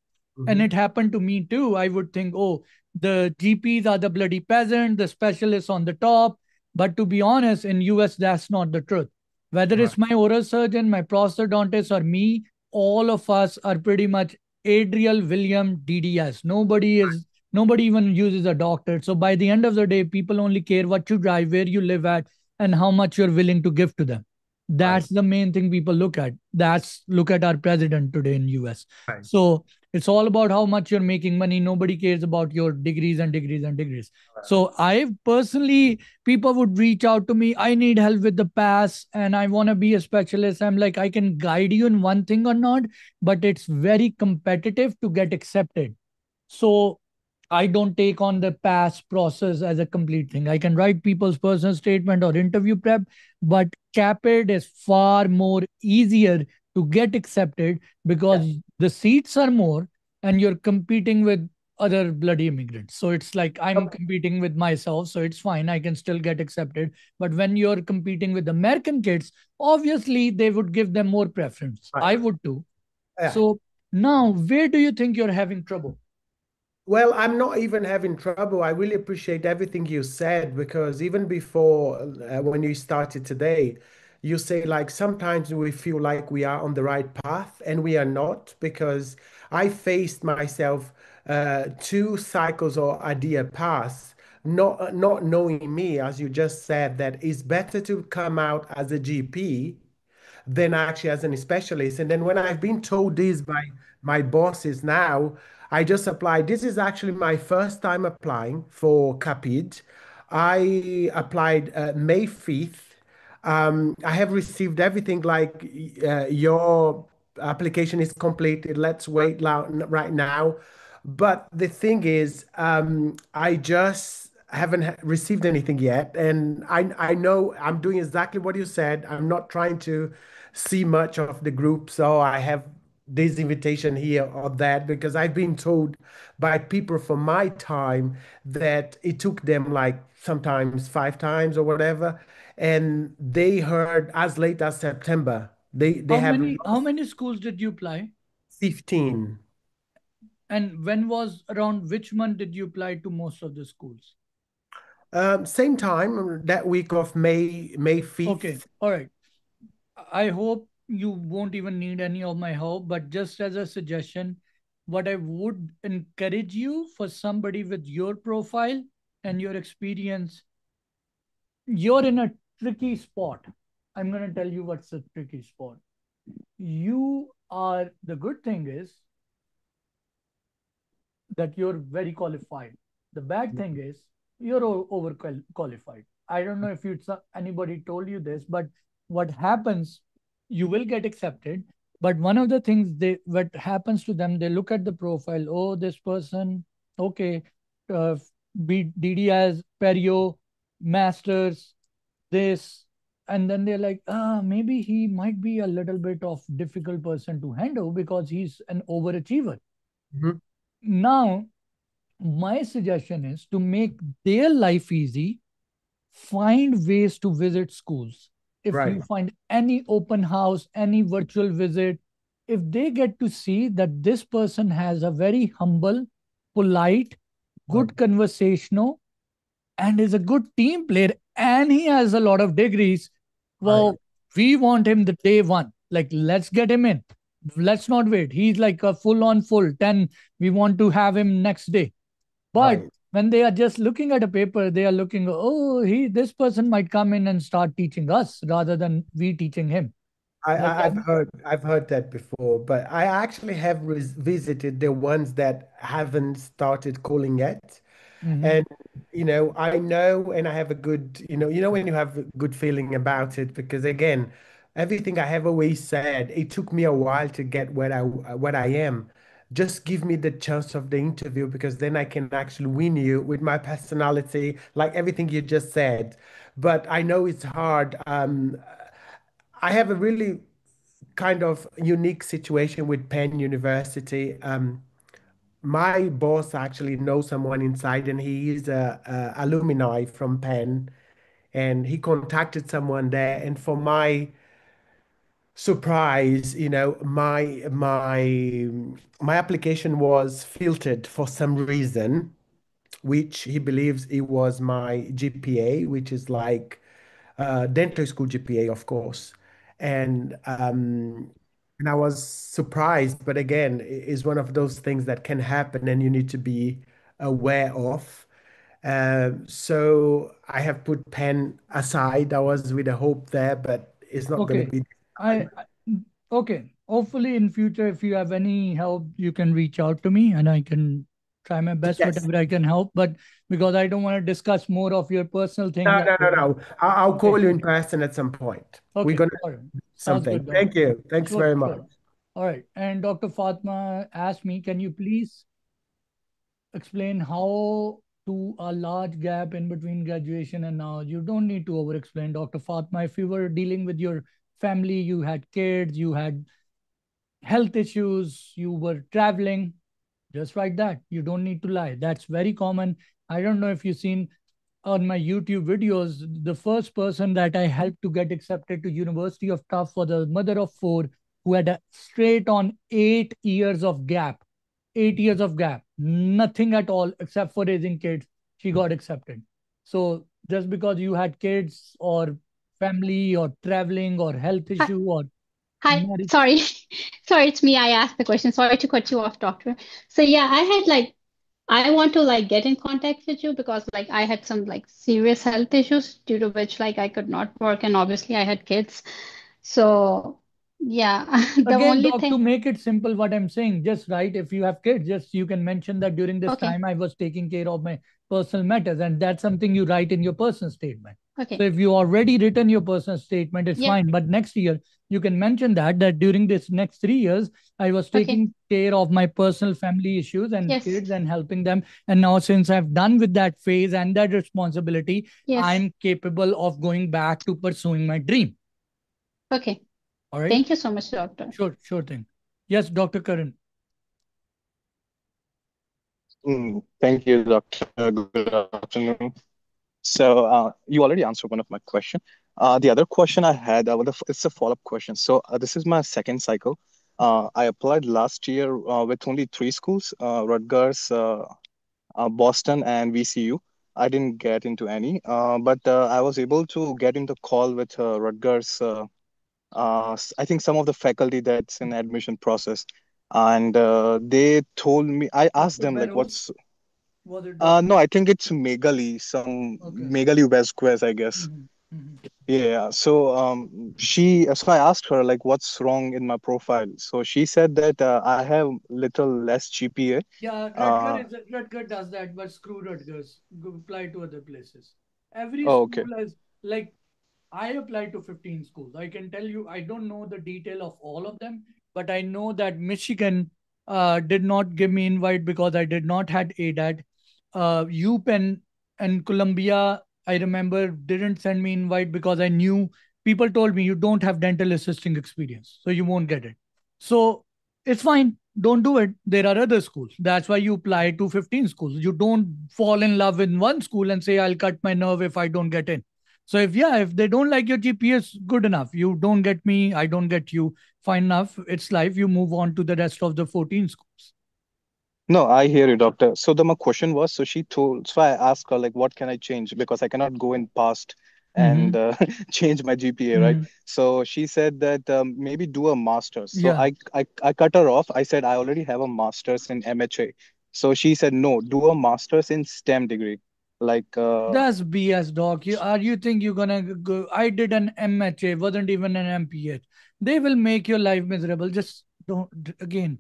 And Mhm. it happened to me too. I would think, oh, the GPs are the bloody peasant, the specialists on the top. But to be honest, in US, that's not the truth. Whether Right, it's my oral surgeon, my prosthodontist, or me, all of us are pretty much Adriel William DDS. Nobody even uses a doctor. So by the end of the day, people only care what you drive, where you live at, and how much you're willing to give to them. right, That's the main thing people look at. That's look at our president today in US. right, So it's all about how much you're making money. Nobody cares about your degrees and degrees and degrees. right, So I personally, people would reach out to me. I need help with the pass and I want to be a specialist. I'm like, I can guide you in one thing or not, but it's very competitive to get accepted. So I don't take on the pass process as a complete thing. I can write people's personal statement or interview prep, but Caapid is far more easier to get accepted because the seats are more and you're competing with other bloody immigrants. So it's like I'm okay, competing with myself, so it's fine. I can still get accepted. But when you're competing with American kids, obviously they would give them more preference. right. I would too. Yeah. So now, where do you think you're having trouble? Well, I'm not even having trouble. I really appreciate everything you said because even before when you started today, you say like sometimes we feel like we are on the right path and we are not because I faced myself two cycles or idea paths, not knowing me, as you just said, that it's better to come out as a GP than actually as an specialist. And then when I've been told this by my bosses now, I just applied. This is actually my first time applying for Caapid. I applied May 5th. I have received everything like your application is completed. Let's wait right now. But the thing is, I just haven't received anything yet. And I know I'm doing exactly what you said. I'm not trying to see much of the group. So I have this invitation here or that because I've been told by people from my time that it took them like sometimes five times or whatever. And they heard as late as September. They have How lost many schools did you apply? 15. And when was around which month did you apply to most of the schools? Same time, that week of May Okay, 5th. all right. I hope you won't even need any of my help, but just as a suggestion, what I would encourage you for somebody with your profile and your experience, you're in a tricky spot. I'm going to tell you what's a tricky spot. You are, the good thing is that you're very qualified. The bad thing is you're over qualified. I don't know if anybody told you this, but what happens? you will get accepted. But one of the things they what happens to them, they look at the profile. Oh, this person, okay, uh, DD as Perio, Masters, this, and then they're like, maybe he might be a little bit of difficult person to handle because he's an overachiever. Mhm. Now, my suggestion is to make their life easy, find ways to visit schools. If Right. you find any open house, any virtual visit, if they get to see that this person has a very humble, polite, Right. good conversational, and is a good team player, and he has a lot of degrees, Right. well, we want him the day one. Like, let's get him in. Let's not wait. He's like a full on full 10. We want to have him next day. But Right. when they are just looking at a paper, they are looking, oh, this person might come in and start teaching us rather than we teaching him. Like that. I've heard that before, but I actually have visited the ones that haven't started calling yet. Mhm. And I know, and I have a good, when you have a good feeling about it, because again, everything I have always said, it took me a while to get what I am. Just give me the chance of the interview, because then I can actually win you with my personality, like everything you just said. But I know it's hard. I have a really kind of unique situation with Penn University. My boss actually knows someone inside, and he is a alumni from Penn, and he contacted someone there. And for my surprise, my application was filtered for some reason, which he believes it was my GPA, which is like dental school GPA, of course. And and I was surprised, but again, it's one of those things that can happen, and you need to be aware of. So I have put pen aside. I was with a hope there, but it's not going to Okay. be. I okay. Hopefully in future, if you have any help, you can reach out to me and I can try my best, Yes. whatever I can help. But because I don't want to discuss more of your personal things. No, no, no, no. I'll Okay. call you in person at some point. We're Okay. going to All right. do Sounds something. good, doc. Thank you. Thanks Sure, very much. sure. All right. And Dr. Fatma asked me, can you please explain how to a large gap in between graduation and now? You don't need to over explain, Dr. Fatma. If you were dealing with your family, you had kids, you had health issues, you were traveling, just like that. You don't need to lie. That's very common. I don't know if you've seen on my YouTube videos, the first person that I helped to get accepted to University of Tough was a mother of four who had a straight on 8 years of gap. 8 years of gap. Nothing at all except for raising kids. She got accepted. So just because you had kids or family or traveling or health Hi, issue or hi. marriage. Sorry. Sorry, it's me. I asked the question. Sorry to cut you off, doctor. So yeah, I want to like get in contact with you because like I had some like serious health issues due to which like I could not work and obviously I had kids. So yeah, the Again, only doc, to thing. make it simple, what I'm saying, just right, if you have kids, just you can mention that during this Okay. time I was taking care of my personal matters, and that's something you write in your personal statement. So Okay. if you already written your personal statement, it's Yep. fine. But next year you can mention that during this next 3 years, I was Okay. taking care of my personal family issues and Yes. kids and helping them. And now since I've done with that phase and that responsibility, Yes. I'm capable of going back to pursuing my dream. Okay. All right. Thank you so much, doctor. Sure thing. Yes, Dr. Karan. Thank you, Doctor. Good afternoon. So you already answered one of my question. The other question I had, it's a follow-up question. So this is my second cycle. I applied last year with only three schools, Rutgers, Boston, and VCU. I didn't get into any, but I was able to get into call with Rutgers. I think some of the faculty that's in admission process, and they told me. I asked Dr. them like, Perus, "What's?" was it Dr. No, I think it's Megali, some Okay. Megali Vasquez, I guess. Mhm, mhm. Yeah. So so I asked her like, what's wrong in my profile? So she said that I have little less GPA. Yeah, Uh, Rutger does that, but screw Rutgers. Go apply to other places. Every oh, okay. school has like I applied to 15 schools. I can tell you, I don't know the detail of all of them, but I know that Michigan did not give me invite because I did not had ADAT. UPenn and Columbia, I remember, didn't send me invite because I knew people told me you don't have dental assisting experience, so you won't get it. So it's fine. Don't do it. There are other schools. That's why you apply to 15 schools. You don't fall in love in one school and say, I'll cut my nerve if I don't get in. So if they don't like your GPS, good enough. You don't get me, I don't get you. Fine enough. It's life. You move on to the rest of the 14 schools. No, I hear you, doctor. So my question was, so she told, so I asked her like, what can I change? Because I cannot go in past and Mm-hmm. change my GPA, right? Mm-hmm. So she said that maybe do a master's. So Yeah. I cut her off. I said I already have a master's in MHA. So she said no, do a master's in STEM degree. Like That's BS, doc. You think you're gonna go? I did an MHA, wasn't even an MPH. They will make your life miserable. Just don't. Again,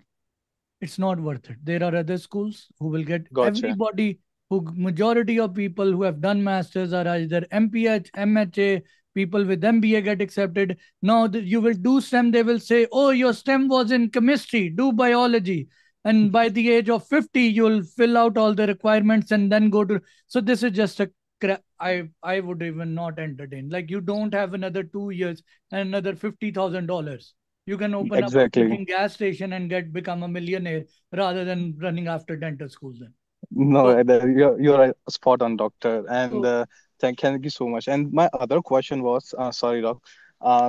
it's not worth it. There are other schools who will get gotcha. everybody who majority of people who have done masters are either MPH, MHA, people with MBA get accepted. Now you will do STEM, they will say, oh, your STEM was in chemistry, do biology. And by the age of 50, you'll fill out all the requirements and then go to. So this is just a I would even not entertain. Like you don't have another 2 years and another $50,000. You can open up a Exactly. freaking gas station and become a millionaire rather than running after dental schools. Then, No, so you're a spot on, doctor. And so thank you so much. And my other question was, sorry, doc.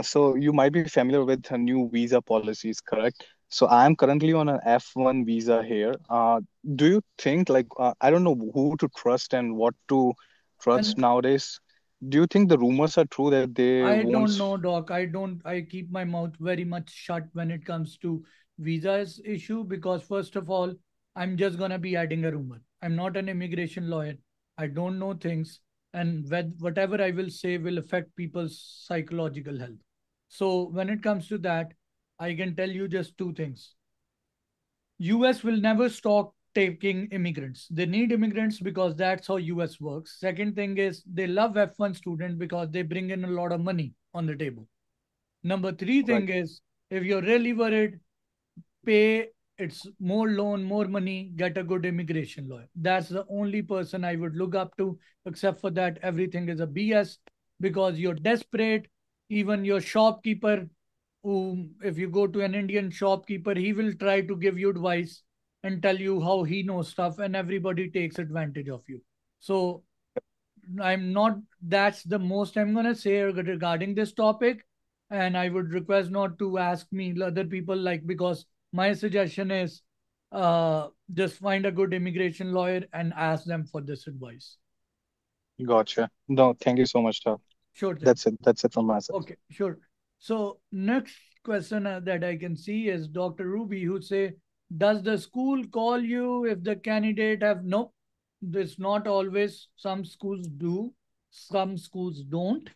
So you might be familiar with new visa policies, correct? So I'm currently on an F1 visa here. Do you think like I don't know who to trust and what to trust and nowadays? Do you think the rumors are true that they I won't? don't know, doc. I don't. I keep my mouth very much shut when it comes to visas issue because first of all, I'm just gonna be adding a rumor. I'm not an immigration lawyer. I don't know things, and whatever I will say will affect people's psychological health. So when it comes to that, I can tell you just two things. US will never stop taking immigrants. They need immigrants because that's how US works. Second thing is they love F1 students because they bring in a lot of money on the table. Number three thing Right. is if you're really worried, pay it's more loan, more money, get a good immigration lawyer. That's the only person I would look up to. Except for that, everything is a BS because you're desperate. Even your shopkeeper, who, if you go to an Indian shopkeeper, he will try to give you advice and tell you how he knows stuff, and everybody takes advantage of you. So I'm not, that's the most I'm going to say regarding this topic. And I would request not to ask me other people, like, because my suggestion is just find a good immigration lawyer and ask them for this advice. Gotcha. No, thank you so much, doc. Sure thing. That's it. That's it from my side. Okay, sure. So next question that I can see is Dr. Ruby, who say, does the school call you if the candidate have no? It's not always. Some schools do, some schools don't.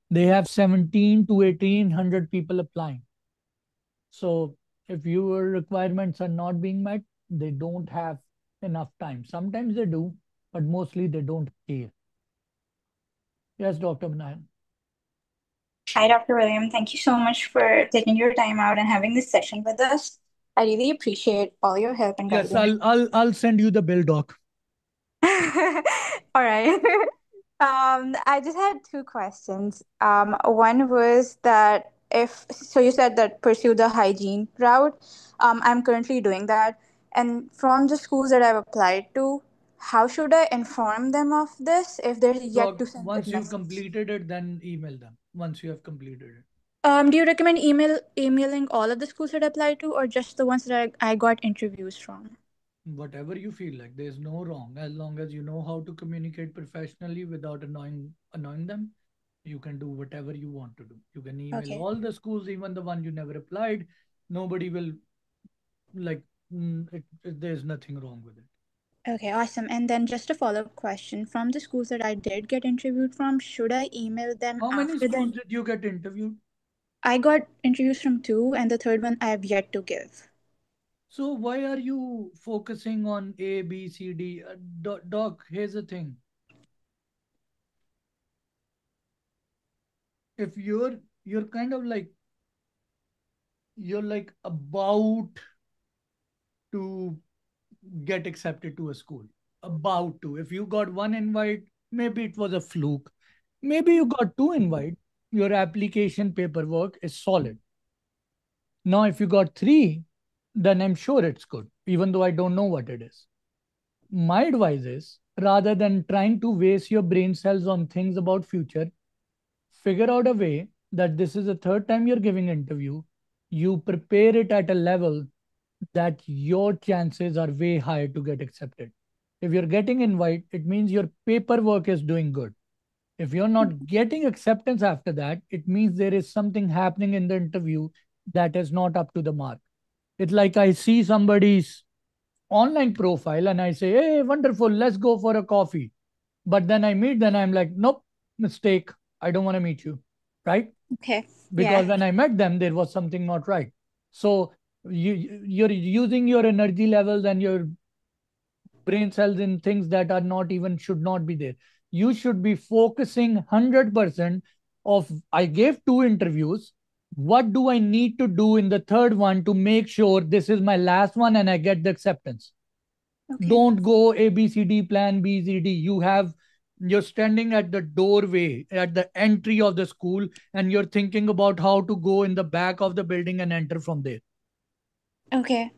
They have 17 to 1800 people applying. So if your requirements are not being met, they don't have enough time. Sometimes they do, but mostly they don't care. Yes, Dr. Banayan. Hi, Dr. William. Thank you so much for taking your time out and having this session with us. I really appreciate all your help and Yes, guidance. I'll send you the bill, doc. All right. I just had two questions. One was that if so, you said that pursue the hygiene route. I'm currently doing that, and from the schools that I've applied to, how should I inform them of this if they're yet Doc, to send that once you message? completed it, then email them. Once you have completed it. Do you recommend emailing all of the schools that I applied to, or just the ones that I got interviews from? Whatever you feel like, there's no wrong. As long as you know how to communicate professionally without annoying them, you can do whatever you want to do. You can email Okay. all the schools, even the one you never applied. Nobody will like. There's nothing wrong with it. Okay, awesome. And then just a follow-up question from the schools that I did get interviewed from, should I email them How many after schools the did you get interviewed? I got interviews from two, and the third one I have yet to give. So why are you focusing on A, B, C, D? Doc, here's the thing. if you're kind of like you're like about to get accepted to a school, about to. If you got one invite, maybe it was a fluke. Maybe you got two invite. Your application paperwork is solid. Now, if you got three, then I'm sure it's good, even though I don't know what it is. My advice is, rather than trying to waste your brain cells on things about future, figure out a way that this is the third time you're giving interview. You prepare it at a level that your chances are way higher to get accepted. If you're getting invite, it means your paperwork is doing good. If you're not getting acceptance after that, it means there is something happening in the interview that is not up to the mark. It's like I see somebody's online profile and I say, hey, wonderful, let's go for a coffee. But then I meet, then I'm like, nope, mistake. I don't want to meet you. Right? Okay. Because Yeah. when I met them, there was something not right. So you're using your energy levels and your brain cells in things that are not even should not be there. You should be focusing 100% of I gave two interviews. What do I need to do in the third one to make sure this is my last one and I get the acceptance? Okay. Don't go A, B, C, D, plan B, C, D. You're standing at the doorway, at the entry of the school, and you're thinking about how to go in the back of the building and enter from there. Okay.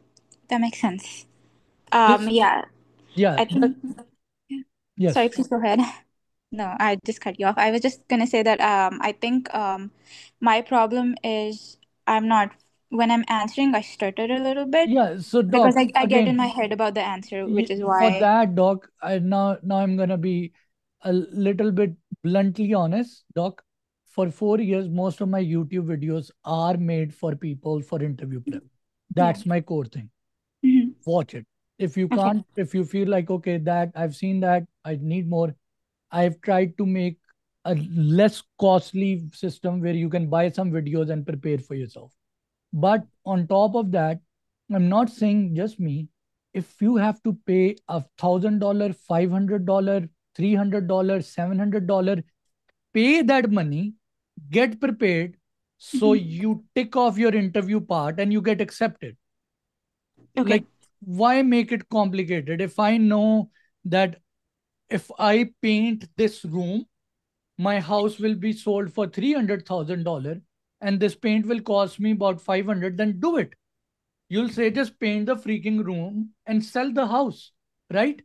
That makes sense. This, Yeah. yeah, I think. Sorry, yes. please go ahead. No, I just cut you off. I was just gonna say that I think my problem is I'm not when I'm answering I stutter a little bit Yeah, so because doc, I get in again, my head about the answer, which is for why. that, doc, now I'm gonna be a little bit bluntly honest, doc. For 4 years, most of my YouTube videos are made for people for interview prep. Yeah. That's my core thing. Hmm. Watch it. If you Okay. can't, if you feel like, okay, that I've seen that, I need more, I've tried to make a less costly system where you can buy some videos and prepare for yourself. But on top of that, I'm not saying just me. If you have to pay $1,000, $500, $300, $700, pay that money, get prepared, so Hmm. you tick off your interview part and you get accepted. Okay. Like, why make it complicated? If I know that if I paint this room, my house will be sold for $300,000 and this paint will cost me about 500, then do it. You'll say just paint the freaking room and sell the house, right?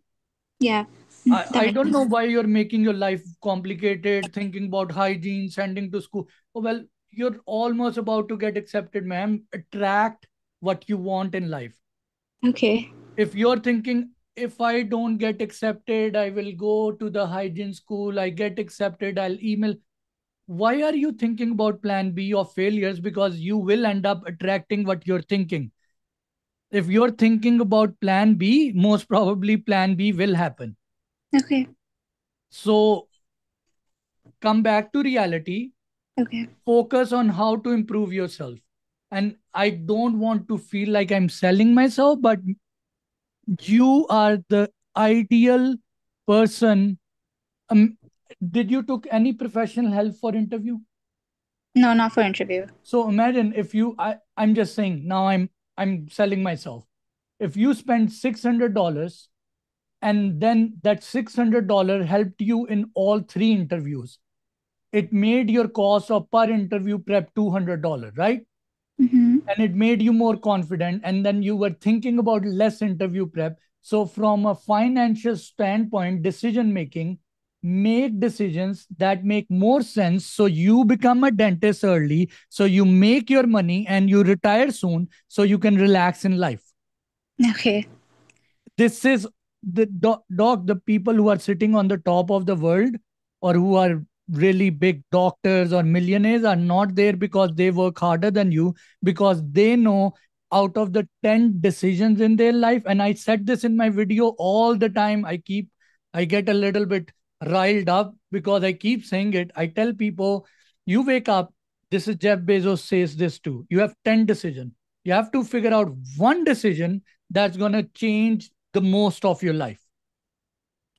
Yeah. That I makes don't know sense. why you're making your life complicated, thinking about hygiene, sending to school. Oh, well, you're almost about to get accepted, ma'am. Attract what you want in life. Okay. If you're thinking, if I don't get accepted, I will go to the hygiene school, I get accepted, I'll email. Why are you thinking about plan B of failures? Because you will end up attracting what you're thinking. If you're thinking about plan B, most probably plan B will happen. Okay. So come back to reality, Okay. focus on how to improve yourself. And I don't want to feel like I'm selling myself, but you are the ideal person. Um, did you took any professional help for interview? No, not for interview. So imagine if I'm just saying now I'm selling myself. If you spend $600 and then that $600 helped you in all three interviews, it made your cost of per interview prep $200, right? Mm-hmm. And it made you more confident. And then you were thinking about less interview prep. So, from a financial standpoint, decision making, make decisions that make more sense. So, you become a dentist early. So, you make your money and you retire soon. So, you can relax in life. Okay. This is the doc, the people who are sitting on the top of the world or who are really big doctors or millionaires are not there because they work harder than you, because they know out of the 10 decisions in their life, and I said this in my video all the time, I get a little bit riled up because I keep saying it. I tell people, you wake up, this is Jeff Bezos says this too, you have 10 decisions, you have to figure out one decision that's going to change the most of your life.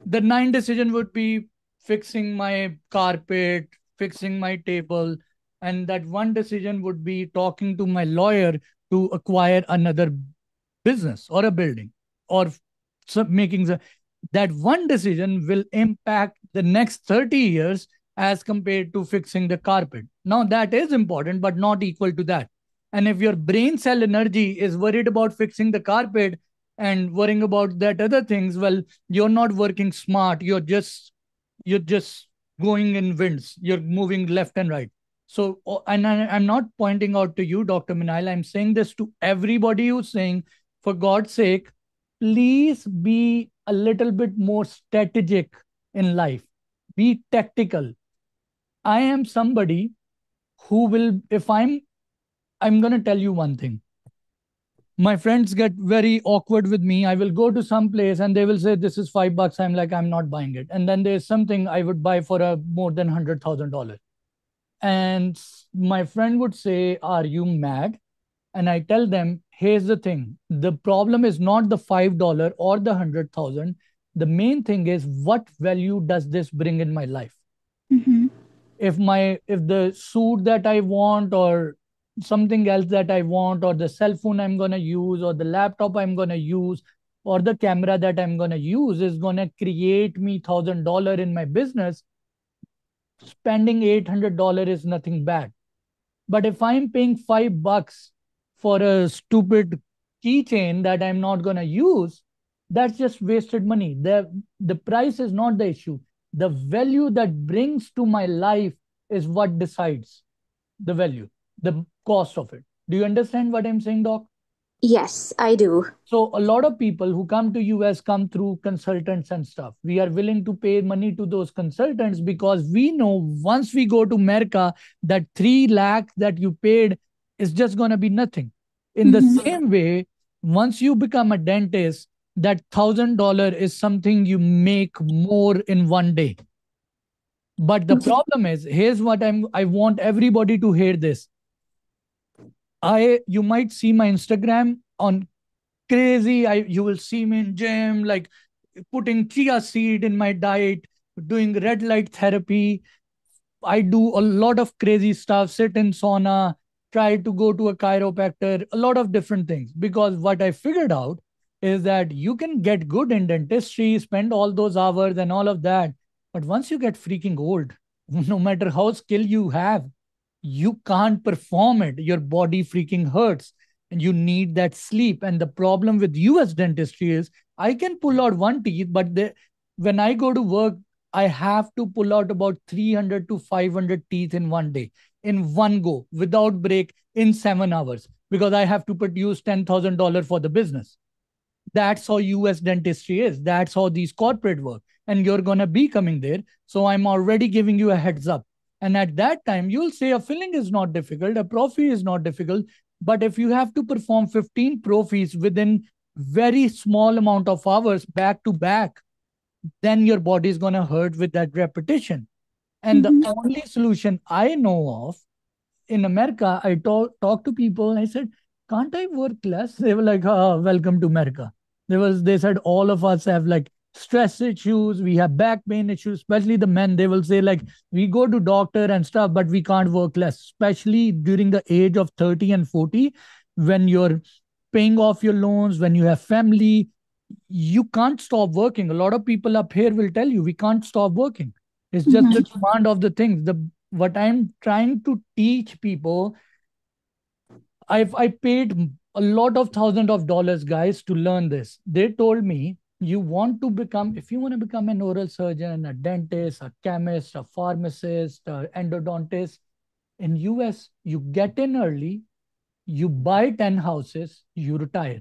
The 9 decision would be fixing my carpet, fixing my table, and that one decision would be talking to my lawyer to acquire another business or a building, or making that one decision will impact the next 30 years as compared to fixing the carpet. Now, that is important, but not equal to that. And if your brain cell energy is worried about fixing the carpet and worrying about that other things, well, you're not working smart. You're just going in winds. You're moving left and right. So, and I'm not pointing out to you, Dr. Minail. I'm saying this to everybody who's saying, for God's sake, please be a little bit more strategic in life. Be tactical. I am somebody who will, if I'm going to tell you one thing. My friends get very awkward with me. I will go to some place and they will say, this is $5. I'm like, I'm not buying it. And then there's something I would buy for a more than $100,000. And my friend would say, are you mad? And I tell them, here's the thing. The problem is not the $5 or the 100,000. The main thing is, what value does this bring in my life? Mm-hmm. If the suit that I want, or something else that I want, or the cell phone I'm going to use, or the laptop I'm going to use, or the camera that I'm going to use is going to create me $1,000 in my business, spending $800 is nothing bad. But if I'm paying $5 for a stupid keychain that I'm not going to use, that's just wasted money. The price is not the issue. The value that brings to my life is what decides the value, the cost of it. Do you understand what I'm saying, Doc? Yes, I do. So a lot of people who come to US come through consultants and stuff. We are willing to pay money to those consultants because we know once we go to America, that 3 lakh that you paid is just going to be nothing. In the Mhm. same way, once you become a dentist, that $1,000 is something you make more in one day. But the problem is, here's what I want everybody to hear this. You might see my Instagram on crazy. You will see me in gym, like putting chia seed in my diet, doing red light therapy. I do a lot of crazy stuff, sit in sauna, try to go to a chiropractor, a lot of different things. Because what I figured out is that you can get good in dentistry, spend all those hours and all of that. But once you get freaking old, no matter how skill you have, you can't perform it. Your body freaking hurts and you need that sleep. And the problem with US dentistry is I can pull out one teeth, but when I go to work, I have to pull out about 300 to 500 teeth in one day, in one go, without break, in 7 hours, because I have to produce $10,000 for the business. That's how US dentistry is. That's how these corporate work. And you're going to be coming there. So I'm already giving you a heads up. And at that time, you'll say a filling is not difficult, a prophy is not difficult. But if you have to perform 15 prophies within very small amount of hours back to back, then your body is going to hurt with that repetition. And the only solution I know of in America, I talk to people. I said, "Can't I work less?" They were like, "Oh, welcome to America." They said all of us have like stress issues. We have back pain issues, especially the men. They will say like, we go to doctor and stuff, but we can't work less, especially during the age of 30 and 40, when you're paying off your loans, when you have family, you can't stop working. A lot of people up here will tell you we can't stop working. It's just the demand of the things. What I'm trying to teach people, I paid a lot of thousands of dollars, guys, to learn this. They told me, if you want to become an oral surgeon, a dentist, a chemist, a pharmacist, a endodontist, in US, you get in early, you buy 10 houses, you retire.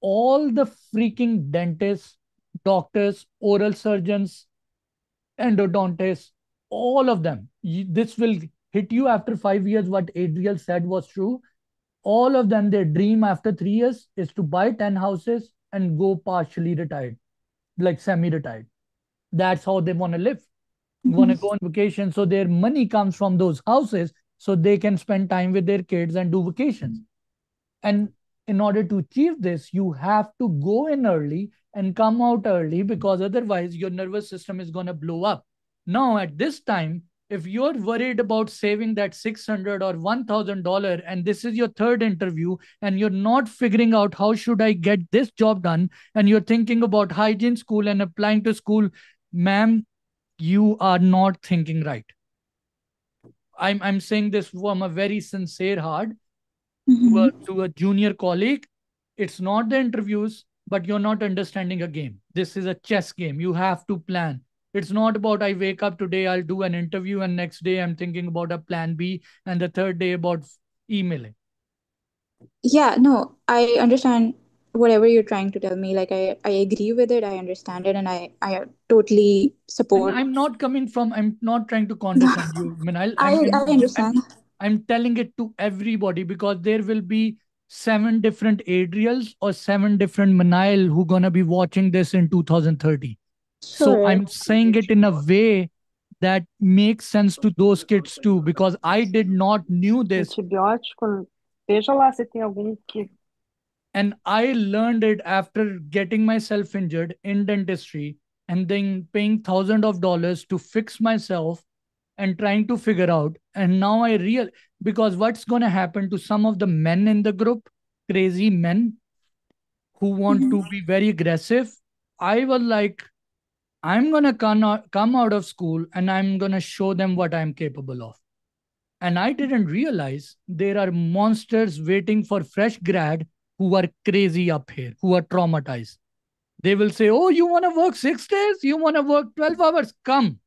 All the freaking dentists, doctors, oral surgeons, endodontists, all of them, this will hit you after 5 years. What Adriel said was true. All of them, their dream after 3 years is to buy 10 houses and go partially retired, like semi-retired. That's how they want to live. Want to go on vacation. So their money comes from those houses so they can spend time with their kids and do vacations. And in order to achieve this, you have to go in early and come out early, because otherwise your nervous system is going to blow up. Now, at this time, If you're worried about saving that $600 or $1,000 and this is your third interview and you're not figuring out how should I get this job done and you're thinking about hygiene school and applying to school, ma'am, you are not thinking right. I'm saying this from a very sincere heart to a junior colleague. It's not the interviews, but you're not understanding a game. This is a chess game. You have to plan. It's not about I wake up today, I'll do an interview, and next day I'm thinking about a plan B, and the third day about emailing. Yeah, no, I understand whatever you're trying to tell me. Like I agree with it, I understand it, and I totally And support. I'm not trying to condescend you. I mean, I understand. I'm telling it to everybody because there will be 7 different Adriels or 7 different Manil who gonna be watching this in 2030. So Sure. I'm saying it in a way that makes sense to those kids too, because I did not knew this. Antibiótico, veja lá se tem algum que. And I learned it after getting myself injured in dentistry and then paying thousands of dollars to fix myself and trying to figure out. And now I real because what's going to happen to some of the men in the group, crazy men who want to be very aggressive. I was like, I'm going to come out of school and I'm going to show them what I'm capable of. And I didn't realize there are monsters waiting for fresh grad who are crazy up here, who are traumatized. They will say, oh, you want to work 6 days? You want to work 12 hours? Come.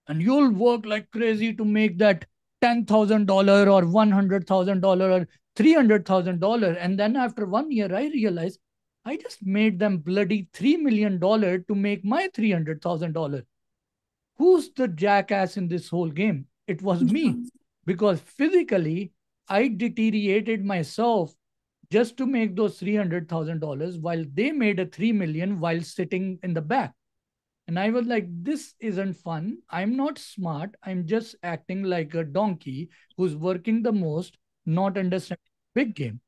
And you'll work like crazy to make that $10,000 or $100,000 or $300,000. And then after 1 year, I realized I just made them bloody $3 million to make my $300,000. Who's the jackass in this whole game? It was me, because physically I deteriorated myself just to make those $300,000 while they made a 3 million while sitting in the back. And I was like, this isn't fun. I'm not smart. I'm just acting like a donkey who's working the most, not understanding the big game.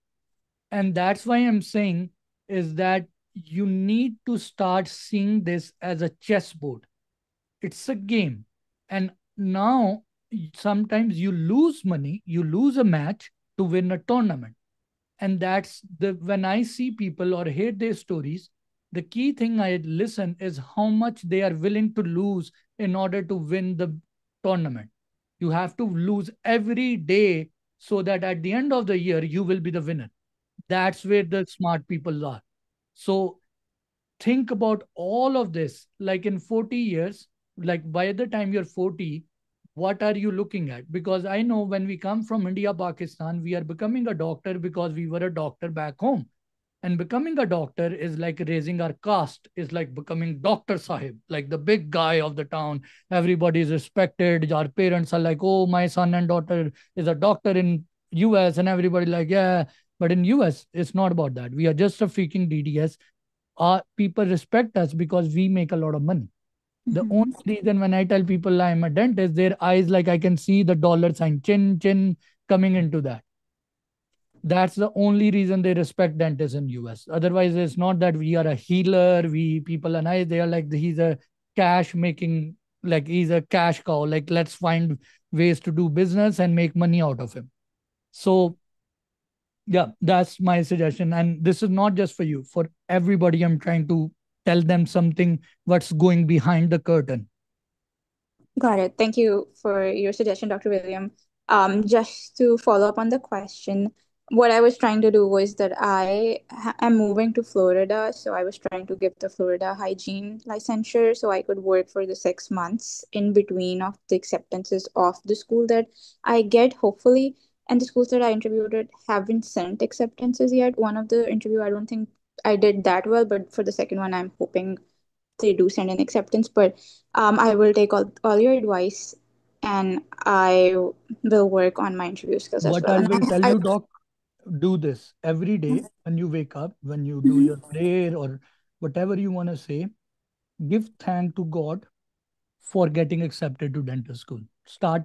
And that's why I'm saying is that you need to start seeing this as a chessboard. It's a game. And now sometimes you lose money, you lose a match to win a tournament. And that's the when I see people or hear their stories, the key thing I listen is how much they are willing to lose in order to win the tournament. You have to lose every day so that at the end of the year you will be the winner. That's where the smart people are. So think about all of this like in 40 years, like by the time you're 40, what are you looking at? Because I know when we come from India, Pakistan, we are becoming a doctor because we were a doctor back home. And becoming a doctor is like raising our caste, is like becoming Dr. Sahib, like the big guy of the town. Everybody is respected. Our parents are like, oh, my son and daughter is a doctor in US, and everybody like, yeah. But in US, it's not about that. We are just a freaking DDS. Our people respect us because we make a lot of money. The only reason when I tell people I'm a dentist, their eyes like I can see the dollar sign, chin, chin coming into that. That's the only reason they respect dentists in US. Otherwise, it's not that we are a healer. We people are nice. They are like he's a cash making, like he's a cash cow. Like let's find ways to do business and make money out of him. So yeah, that's my suggestion. And this is not just for you, for everybody. I'm trying to tell them something what's going behind the curtain. Got it. Thank you for your suggestion, Dr. William. Just to follow up on the question, what I was trying to do was that am moving to Florida, so I was trying to give the Florida hygiene licensure so I could work for the 6 months in between of the acceptances of the school that I get, hopefully. And the schools that I interviewed at haven't sent acceptances yet. One of the interview, I don't think I did that well, but for the second one, I'm hoping they do send an acceptance. But I will take all your advice, and I will work on my interview skills as What well. I And will tell I you, Doc, do this every day when you wake up, when you do your prayer or whatever you want to say, give thank to God for getting accepted to dental school. Start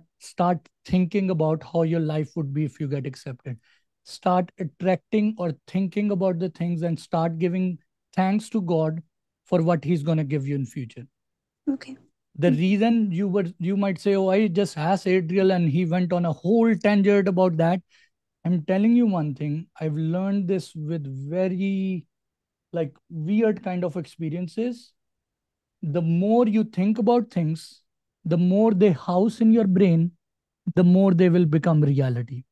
thinking about how your life would be if you get accepted. Start attracting or thinking about the things and start giving thanks to God for what he's going to give you in future. okay. The reason you might say, oh, I just asked Adriel and he went on a whole tangent about that. I'm telling you one thing. I've learned this with very like weird kind of experiences. The more you think about things, the more they house in your brain, the more they will become reality.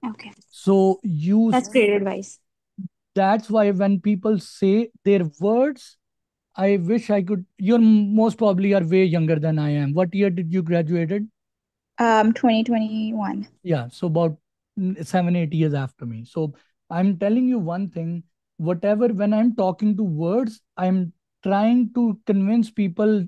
Okay. So you That's great advice. that's why when people say their words, I wish I could. You're most probably are way younger than I am. What year did you graduated? 2021. Yeah, so about 7, 8 years after me. So I'm telling you one thing, whatever, when I'm talking to words, I'm trying to convince people,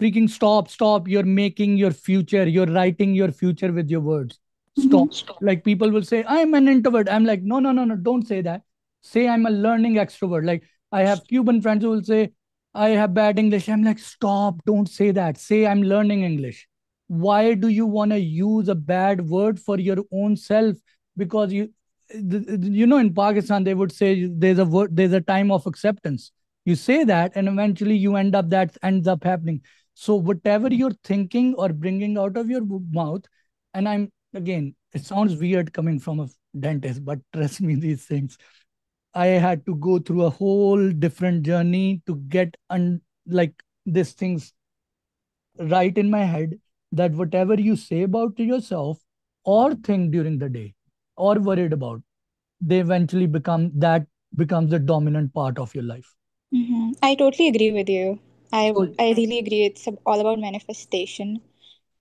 freaking stop, stop. You're making your future, you're writing your future with your words. Stop. Like people will say, I'm an introvert. I'm like, no, no, no, no, don't say that. Say I'm a learning extrovert. Like I have Cuban friends who will say, I have bad English. I'm like, stop, don't say that. Say I'm learning English. Why do you want to use a bad word for your own self? Because in Pakistan they would say there's a word, there's a time of acceptance. You say that and eventually you end up, that ends up happening. So whatever you're thinking or bringing out of your mouth, and I'm, again, it sounds weird coming from a dentist, but trust me, these things, I had to go through a whole different journey to get like these things right in my head, that whatever you say about yourself or think during the day or worried about, they eventually becomes the dominant part of your life. I totally agree with you. So I really agree. It's all about manifestation.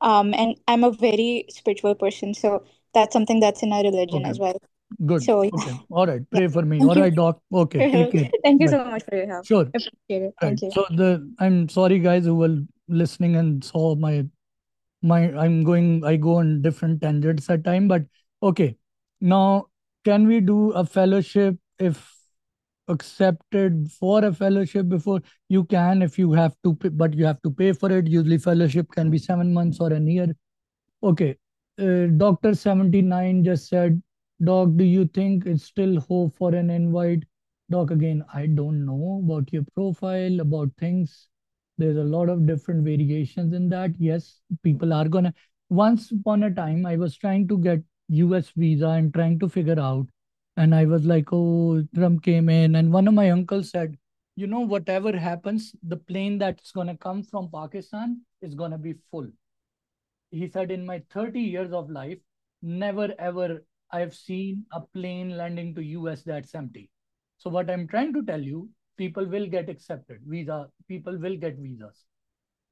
And I'm a very spiritual person, so that's something that's in our religion okay, as well. good. So Okay, all right. yeah, Pray for me. All thank you. right, doc. Okay, take care. Thank you Bye. so much for your help. Sure. Appreciate it. Right. Thank you. So I'm sorry, guys, who were listening and saw I go on different tangents at time, but okay. Now, can we do a fellowship if accepted for a fellowship before? You can, if you have to pay, but you have to pay for it. Usually fellowship can be 7 months or a year. Okay. Dr. 79 just said, Doc, do you think it's still hope for an invite? Doc, again, I don't know about your profile, about things. There's a lot of different variations in that. Yes, people are gonna. Once upon a time, I was trying to get US visa and trying to figure out. And I was like, oh, Trump came in. And one of my uncles said, whatever happens, the plane that's gonna come from Pakistan is gonna be full. He said, in my 30 years of life, never ever I've seen a plane landing to US that's empty. So what I'm trying to tell you, people will get accepted visa, people will get visas.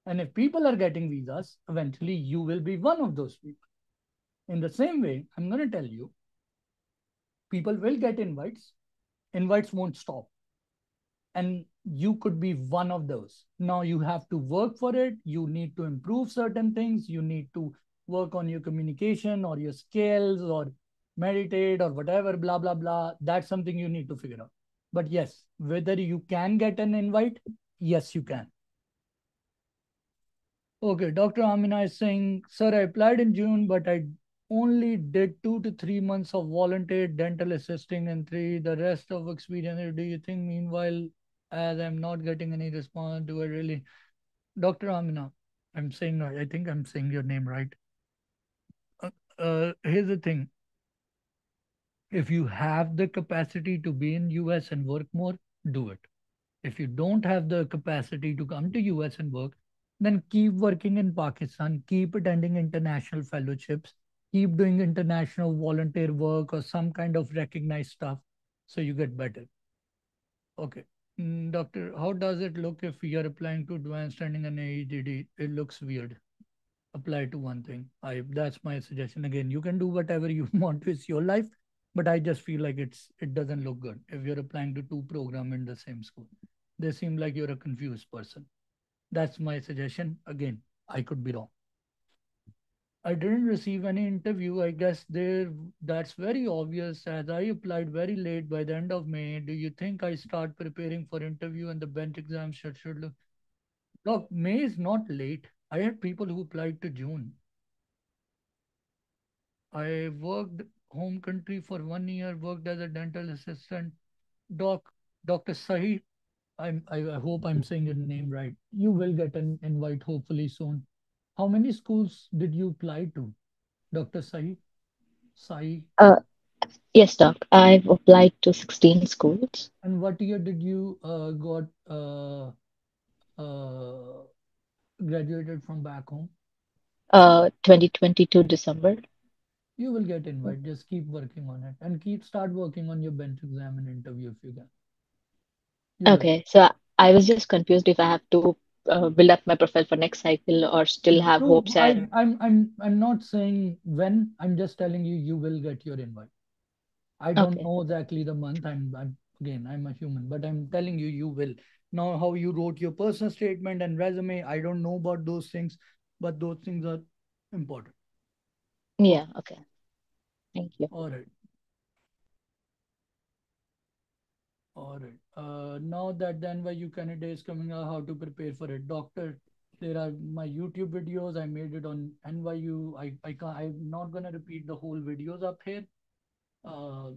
And if people are getting visas, eventually you will be one of those people. In the same way, I'm going to tell you, people will get invites. Invites won't stop, and you could be one of those. Now you have to work for it. You need to improve certain things. You need to work on your communication or your skills or meditate or whatever, blah, blah, blah. That's something you need to figure out. But yes, whether you can get an invite, yes, you can. Okay, Dr. Amina is saying, sir, I applied in June, but I only did 2 to 3 months of volunteer dental assisting and the rest of experience. Do you think, meanwhile, as I'm not getting any response, do I really? Dr. Amina, I think I'm saying your name right. Here's the thing. If you have the capacity to be in US and work more, do it. If you don't have the capacity to come to US and work, then keep working in Pakistan, keep attending international fellowships, keep doing international volunteer work or some kind of recognized stuff so you get better. Okay. Doctor, how does it look if you're applying to advanced standing an AEDD? It looks weird. Apply to one thing. That's my suggestion. Again, you can do whatever you want. It's your life, but I just feel like it doesn't look good if you're applying to two programs in the same school. They seem like you're a confused person. That's my suggestion. Again, I could be wrong. I didn't receive any interview. I guess that's very obvious as I applied very late by the end of May. Do you think I start preparing for interview and the bench exam should look? Look, May is not late. I had people who applied to June. I worked home country for 1 year, worked as a dental assistant. Doc, Dr. Sahi, I hope I'm saying your name right. You will get an invite hopefully soon. How many schools did you apply to, Dr. Sai? Sai, Uh, yes, doc. I've applied to 16 schools. and what year did you got uh, graduated from back home? 2022 December. You will get invite. Just keep working on it and keep start working on your bench exam and interview if you can. You will. Okay, so I was just confused if I have to build up my profile for next cycle or still have No, hopes and I'm not saying when. I'm just telling you you will get your invite. I don't okay. know exactly the month. I'm again I'm a human, but I'm telling you you will. Now how you wrote your personal statement and resume, I don't know about those things, but those things are important. Yeah, Okay, okay. Thank you. all right. All right. Now that the NYU Canada is coming out, how to prepare for it, doctor? There are my YouTube videos. I made it on NYU. I can't. I'm not gonna repeat the whole videos up here. Uh,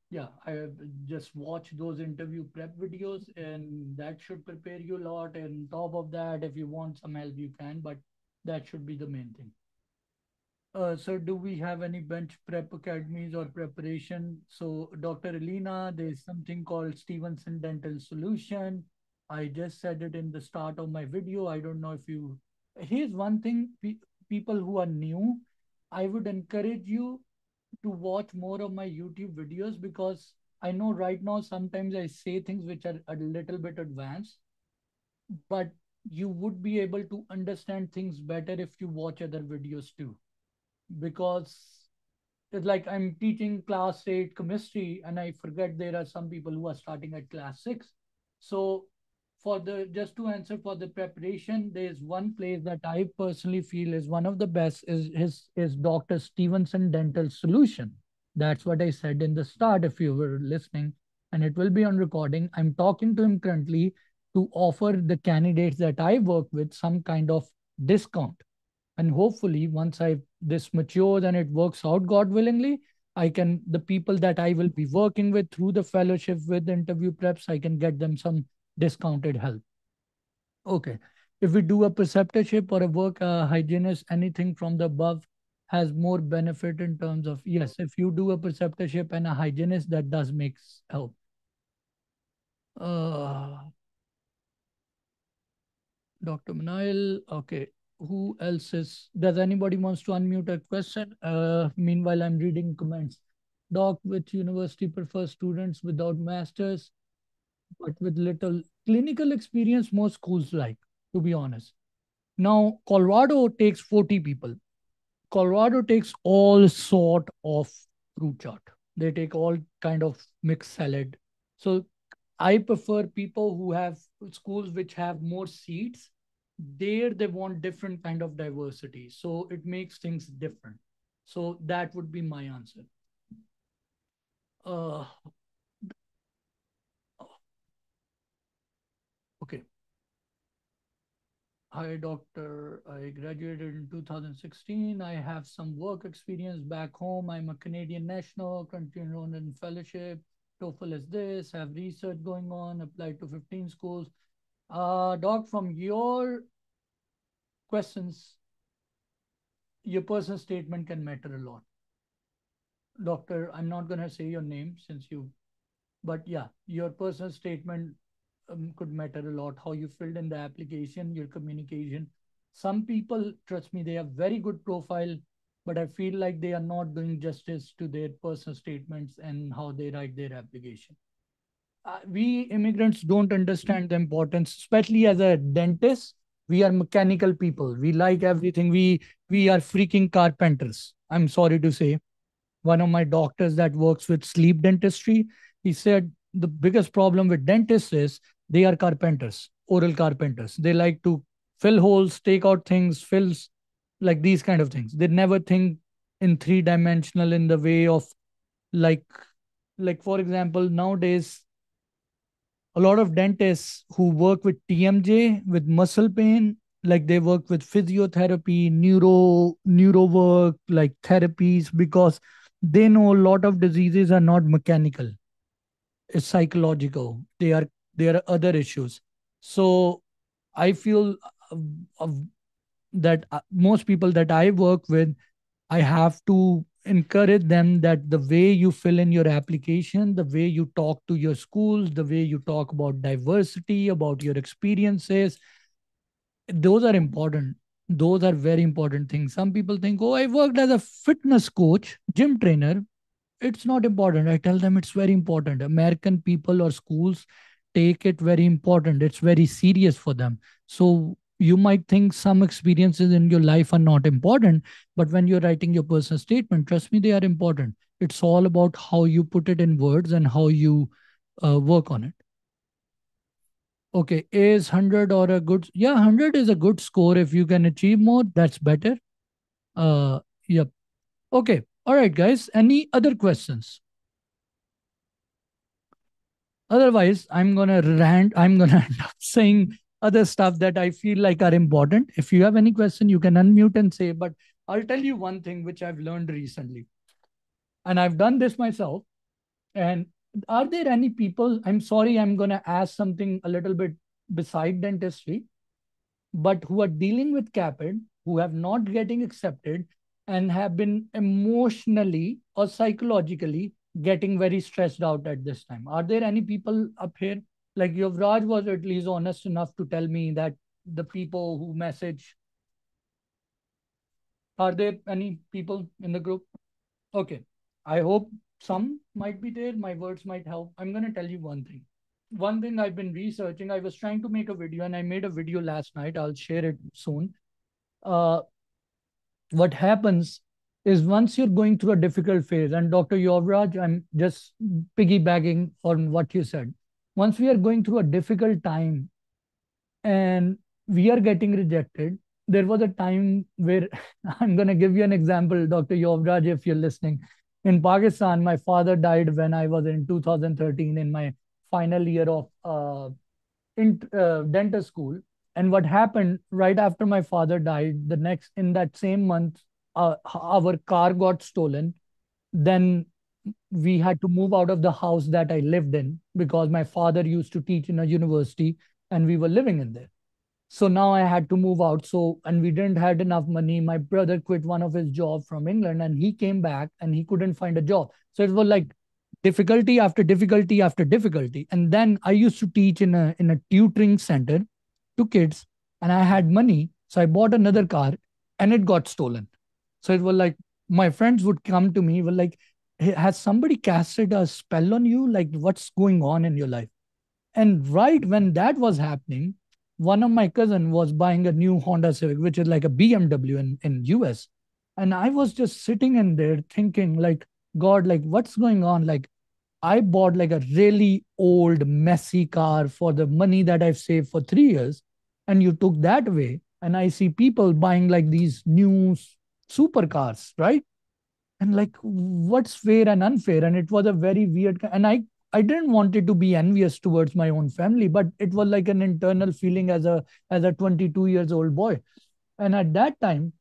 yeah, I have just watch those interview prep videos, and that should prepare you a lot. And top of that, if you want some help, you can. But that should be the main thing. So do we have any bench prep academies or preparation? So Dr. Elena, there's something called Stevenson Dental Solution. I just said it in the start of my video. I don't know if you, here's one thing, people who are new, I would encourage you to watch more of my YouTube videos because I know right now sometimes I say things which are a little bit advanced, but you would be able to understand things better if you watch other videos too, because it's like I'm teaching class 8 chemistry and I forget there are some people who are starting at class 6. So for the just to answer for the preparation, there's one place that I personally feel is one of the best is Dr. Stevenson Dental Solution. That's what I said in the start if you were listening, and it will be on recording. I'm talking to him currently to offer the candidates that I work with some kind of discount, and hopefully once I this matures and it works out, god willingly, I can, the people that I will be working with through the fellowship with interview preps, I can get them some discounted help. Okay, if we do a preceptorship or a work hygienist, anything from the above has more benefit in terms of, yes, if you do a preceptorship and a hygienist, that does make help. uh Dr. Manil. Okay. Who else is, does anybody wants to unmute a question? Meanwhile, I'm reading comments. Doc, which university prefers students without masters, but with little clinical experience? Most schools like, to be honest. Now, Colorado takes 40 people. Colorado takes all sort of fruit chart. They take all kind of mixed salad. So I prefer people who have schools which have more seats. There they want different kind of diversity. So it makes things different. So that would be my answer. Uh, okay. Hi, doctor. I graduated in 2016. I have some work experience back home. I'm a Canadian national, currently enrolled in fellowship. TOEFL is this, have research going on, applied to 15 schools. Doc, from your questions, your personal statement can matter a lot. Doctor, I'm not going to say your name since you, but yeah, your personal statement could matter a lot. How you filled in the application, your communication. Some people, trust me, they have very good profile, but I feel like they are not doing justice to their personal statements and how they write their application. We immigrants don't understand the importance, especially as a dentist. We are mechanical people. We like everything. We are freaking carpenters. I'm sorry to say. One of my doctors that works with sleep dentistry, he said the biggest problem with dentists is they are carpenters, oral carpenters. They like to fill holes, take out things, fills, like these kind of things. They never think in three-dimensional in the way of like like for example, nowadays a lot of dentists who work with TMJ, with muscle pain, like they work with physiotherapy, neuro work, like therapies, because they know a lot of diseases are not mechanical, it's psychological. They are there are other issues. So I feel that most people that I work with, I have to encourage them that the way you fill in your application, the way you talk to your schools, the way you talk about diversity, about your experiences, those are important. Those are very important things. Some people think, oh, I worked as a fitness coach, gym trainer. It's not important. I tell them it's very important. American people or schools take it very important. It's very serious for them. So you might think some experiences in your life are not important, but when you're writing your personal statement, trust me, they are important. It's all about how you put it in words and how you work on it. Okay, is 100 or a good? Yeah, 100 is a good score. If you can achieve more, that's better. Yep. Okay. All right, guys. Any other questions? Otherwise, I'm gonna rant. I'm gonna end up saying other stuff that I feel like are important. If you have any question, you can unmute and say. But I'll tell you one thing which I've learned recently, and I've done this myself. And are there any people? I'm sorry, I'm gonna ask something a little bit beside dentistry, but who are dealing with Caapid, who have not getting accepted, and have been emotionally or psychologically getting very stressed out at this time. Are there any people up here? Like Yuvraj was at least honest enough to tell me that the people who message, are there any people in the group? Okay. I hope some might be there. My words might help. I'm going to tell you one thing. One thing I've been researching, I was trying to make a video and I made a video last night. I'll share it soon. What happens is once you're going through a difficult phase, and Dr. Yovraj, I'm just piggybacking on what you said. Once we are going through a difficult time and we are getting rejected, there was a time where I'm going to give you an example, Dr. Yovraj, if you're listening. In Pakistan, my father died when I was in 2013 in my final year of dental school. And what happened right after my father died, the next in that same month, our car got stolen. Then we had to move out of the house that I lived in because my father used to teach in a university and we were living in there. So now I had to move out. So, and we didn't had enough money. My brother quit one of his job from England and he came back and he couldn't find a job. So it was like difficulty after difficulty after difficulty. And then I used to teach in a tutoring center to kids and I had money. So I bought another car and it got stolen. So it was like my friends would come to me, were like, "Hey, has somebody casted a spell on you? Like, what's going on in your life?" And right when that was happening, one of my cousin was buying a new Honda Civic, which is like a BMW in US. And I was just sitting in there thinking, like, God, like, what's going on? Like, I bought like a really old, messy car for the money that I've saved for 3 years. And you took that away. And I see people buying like these new supercars, right? And like, what's fair and unfair? And it was a very weird, and I didn't want it to be envious towards my own family, but it was like an internal feeling as a 22 years old boy. And at that time,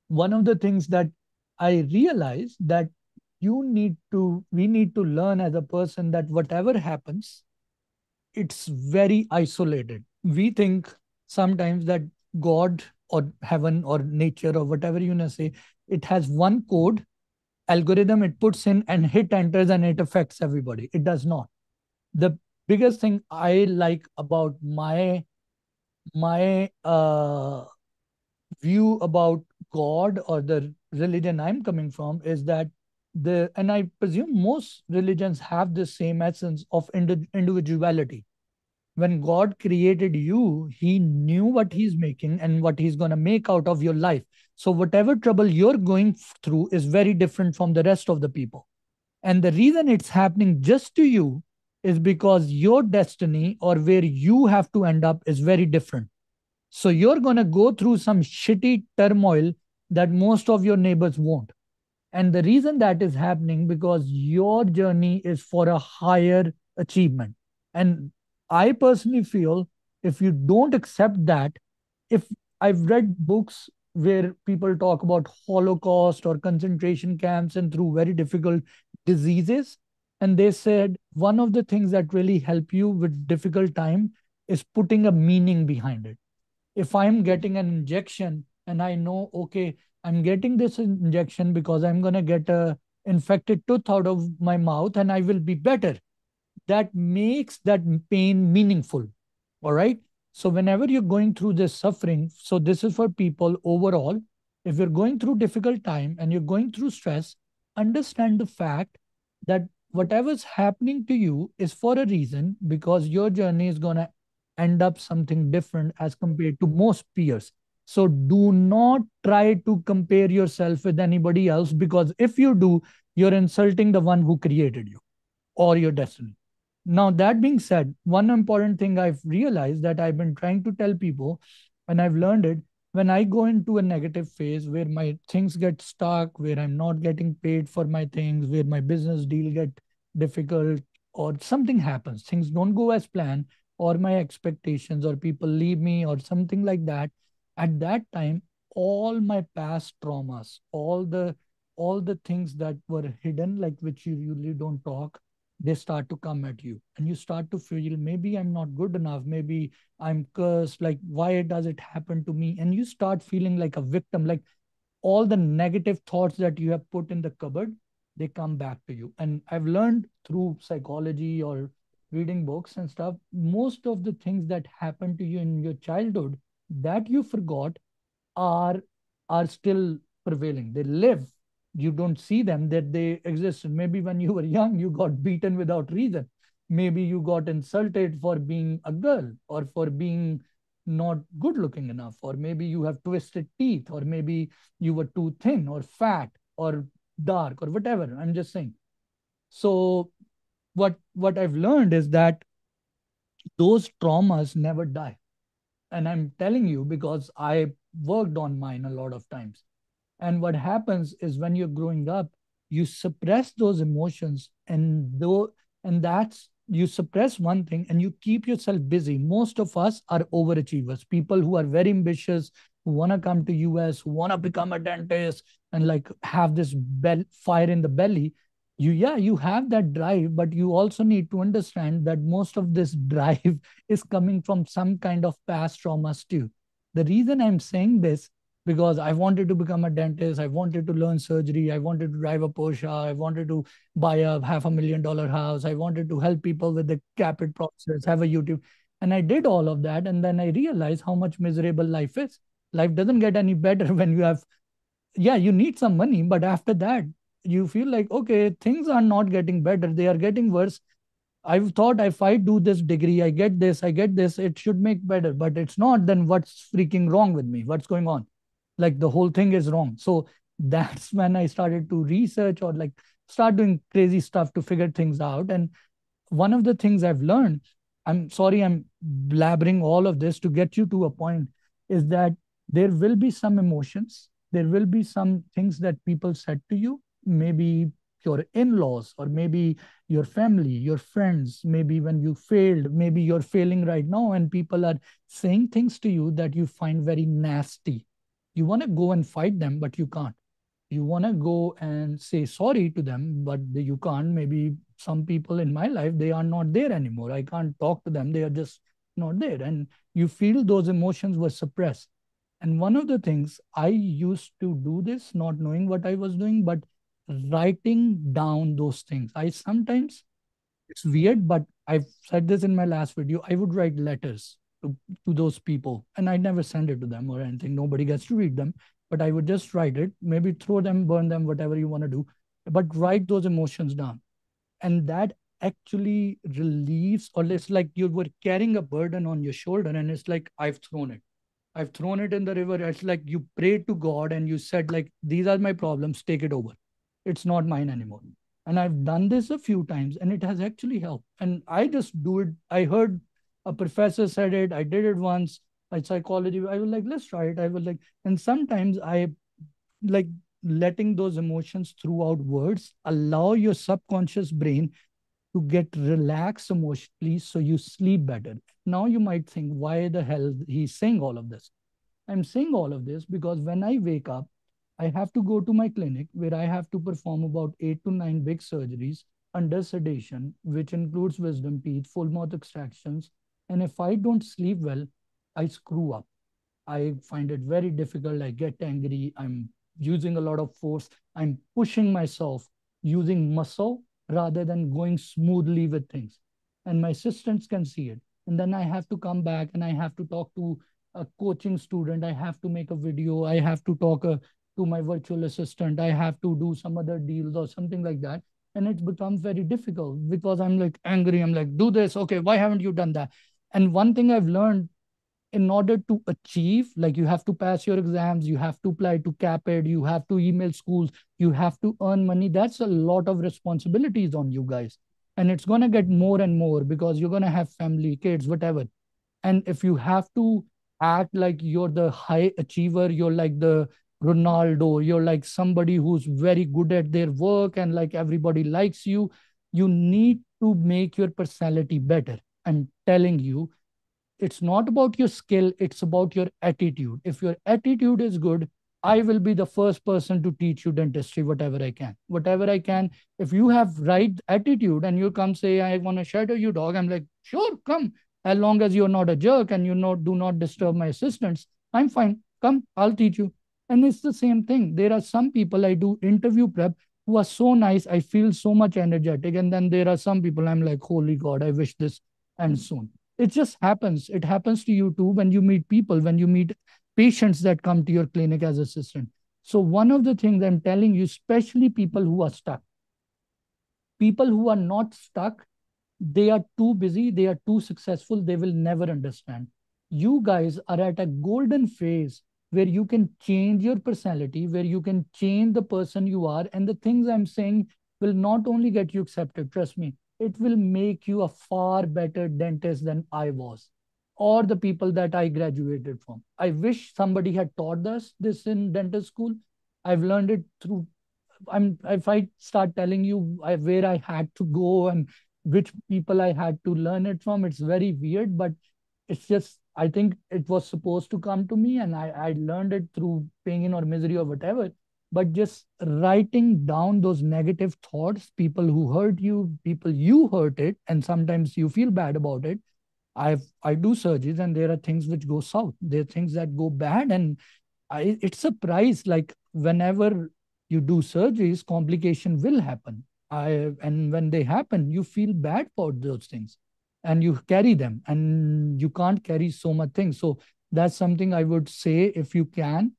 one of the things that I realized that we need to learn as a person that whatever happens, it's very isolated. We think sometimes that God or heaven or nature or whatever you want to say, it has one code algorithm it puts in and hit enters and it affects everybody. It does not. The biggest thing I like about my view about God or the religion I'm coming from is that and I presume most religions have the same essence of individuality. When God created you, he knew what he's making and what he's going to make out of your life. So whatever trouble you're going through is very different from the rest of the people. And the reason it's happening just to you is because your destiny or where you have to end up is very different. So you're going to go through some shitty turmoil that most of your neighbors won't. And the reason that is happening because your journey is for a higher achievement. And I personally feel if you don't accept that, if I've read books where people talk about Holocaust or concentration camps and through very difficult diseases, And they said one of the things that really help you with difficult time is putting a meaning behind it. If I'm getting an injection and I know, okay, I'm getting this injection because I'm going to get a infected tooth out of my mouth and I will be better, that makes that pain meaningful. All right. So whenever you're going through this suffering, so this is for people overall. If you're going through difficult time and you're going through stress, understand the fact that whatever's happening to you is for a reason, because your journey is going to end up something different as compared to most peers. So do not try to compare yourself with anybody else, because if you do, you're insulting the one who created you or your destiny. Now, that being said, one important thing I've realized that I've been trying to tell people, and I've learned it, when I go into a negative phase where my things get stuck, where I'm not getting paid for my things, where my business deal get difficult, or something happens, things don't go as planned, or my expectations, or people leave me, or something like that. At that time, all my past traumas, all the things that were hidden, like which you usually don't talk, they start to come at you, and you start to feel maybe I'm not good enough, maybe I'm cursed, like why does it happen to me, and you start feeling like a victim, like all the negative thoughts that you have put in the cupboard, they come back to you. And I've learned through psychology or reading books and stuff, most of the things that happened to you in your childhood that you forgot are are still prevailing. They live. You don't see them, that they exist. Maybe when you were young, you got beaten without reason. Maybe you got insulted for being a girl, or for being not good looking enough, or maybe you have twisted teeth, or maybe you were too thin or fat or dark or whatever. I'm just saying. So what I've learned is that those traumas never die. And I'm telling you because I worked on mine a lot of times. And what happens is when you're growing up, you suppress those emotions, and that's, you suppress one thing and you keep yourself busy. Most of us are overachievers, people who are very ambitious, who want to come to US, who want to become a dentist, and like have this fire in the belly. You have that drive, but you also need to understand that most of this drive is coming from some kind of past traumas too. The reason I'm saying this, because I wanted to become a dentist, I wanted to learn surgery, I wanted to drive a Porsche, I wanted to buy a $500,000 house, I wanted to help people with the Caapid process, have a YouTube. And I did all of that. And then I realized how much miserable life is. Life doesn't get any better when you have, yeah, you need some money, but after that, you feel like, okay, things are not getting better, they are getting worse. I've thought if I do this degree, I get this, it should make better, but it's not. Then what's freaking wrong with me? What's going on? Like the whole thing is wrong. So that's when I started to research, or like start doing crazy stuff to figure things out. And one of the things I've learned, I'm sorry, I'm blabbering all of this to get you to a point, is that there will be some emotions, there will be some things that people said to you, maybe your in-laws, or maybe your family, your friends, maybe when you failed, maybe you're failing right now, and people are saying things to you that you find very nasty. You want to go and fight them, but you can't. You want to go and say sorry to them, but you can't. Maybe some people in my life, they are not there anymore. I can't talk to them. They are just not there. And you feel those emotions were suppressed. And one of the things I used to do this, not knowing what I was doing, but writing down those things. I sometimes, it's weird, but I've said this in my last video, I would write letters to those people, and I never send it to them or anything. Nobody gets to read them, but I would just write it, maybe throw them, burn them, whatever you want to do, but write those emotions down. And that actually relieves, or it's like you were carrying a burden on your shoulder, and it's like, I've thrown it in the river. It's like you prayed to God and you said, like, these are my problems, take it over. It's not mine anymore. And I've done this a few times and it has actually helped. And I just do it. I heard a professor said it. I did it once. Like psychology, I was like, let's try it. I was like, and sometimes I like letting those emotions throughout words allow your subconscious brain to get relaxed emotionally so you sleep better. Now you might think, why the hell he's saying all of this? I'm saying all of this because when I wake up, I have to go to my clinic where I have to perform about 8 to 9 big surgeries. under sedation, which includes wisdom teeth, full mouth extractions. And if I don't sleep well, I screw up. I find it very difficult. I get angry. I'm using a lot of force. I'm pushing myself using muscle rather than going smoothly with things. And my assistants can see it. And then I have to come back and I have to talk to a coaching student. I have to make a video. I have to talk to my virtual assistant. I have to do some other deals or something like that. And it becomes very difficult because I'm like angry. I'm like, do this. Okay, why haven't you done that? And one thing I've learned, in order to achieve, like you have to pass your exams, you have to apply to Caapid, you have to email schools, you have to earn money. That's a lot of responsibilities on you guys. And it's going to get more and more because you're going to have family, kids, whatever. And if you have to act like you're the high achiever, you're like the Ronaldo, you're like somebody who's very good at their work and like everybody likes you need to make your personality better. I'm telling you, it's not about your skill, it's about your attitude. If your attitude is good, I will be the first person to teach you dentistry, whatever I can. If you have right attitude and you come say, I want to shadow you, dog, I'm like, sure, come. As long as you're not a jerk and do not disturb my assistants, I'm fine. Come, I'll teach you. And it's the same thing. There are some people I do interview prep who are so nice. I feel so much energetic. And then there are some people I'm like, holy God, I wish this ends soon. It just happens. It happens to you too when you meet people, when you meet patients that come to your clinic as assistant. So one of the things I'm telling you, especially people who are not stuck, they are too busy, they are too successful, they will never understand. You guys are at a golden phase where you can change your personality, where you can change the person you are. And the things I'm saying will not only get you accepted, trust me, it will make you a far better dentist than I was, or the people that I graduated from. I wish somebody had taught us this in dental school. I've learned it through, if I start telling you where I had to go and which people I had to learn it from, it's very weird, but it's just, I think it was supposed to come to me and I learned it through pain or misery or whatever. But just writing down those negative thoughts, people who hurt you, people you hurt it, and sometimes you feel bad about it. I do surgeries and there are things which go south. There are things that go bad, and it's a price. Like whenever you do surgeries, complication will happen. And when they happen, you feel bad for those things, and you carry them, and you can't carry so much things. So that's something I would say, if you can,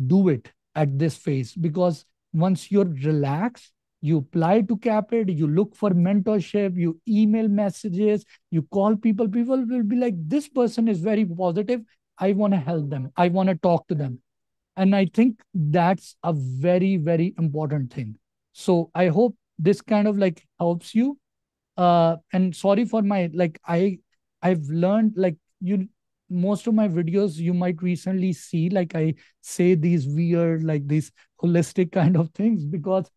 do it at this phase, because once you're relaxed, you apply to Caapid, you look for mentorship, you email messages, you call people. People will be like, this person is very positive. I want to help them. I want to talk to them. And I think that's a very, very important thing. So I hope this kind of like helps you. And sorry for my, like, I've learned, like, most of my videos you might recently see, like I say these weird, like these holistic kind of things, because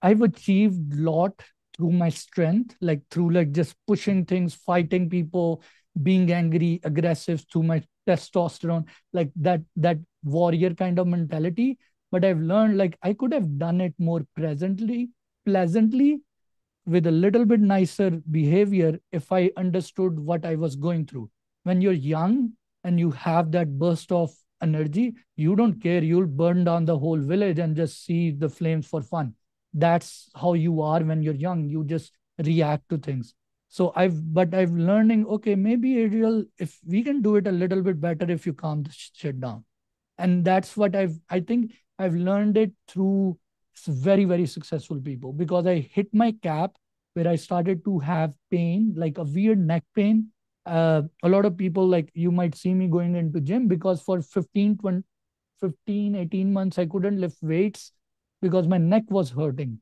I've achieved a lot through my strength, like through like just pushing things, fighting people, being angry, aggressive, through my testosterone, like that warrior kind of mentality. But I've learned like I could have done it more pleasantly, with a little bit nicer behavior if I understood what I was going through. When you're young and you have that burst of energy, you don't care. You'll burn down the whole village and just see the flames for fun. That's how you are when you're young. You just react to things. So I've learning, okay, maybe Adriel, if we can do it a little bit better if you calm the shit down. And that's what I think I've learned it through very, very successful people, because I hit my cap where I started to have pain, like a weird neck pain. A lot of people, like, you might see me going into gym because for 18 months I couldn't lift weights because my neck was hurting,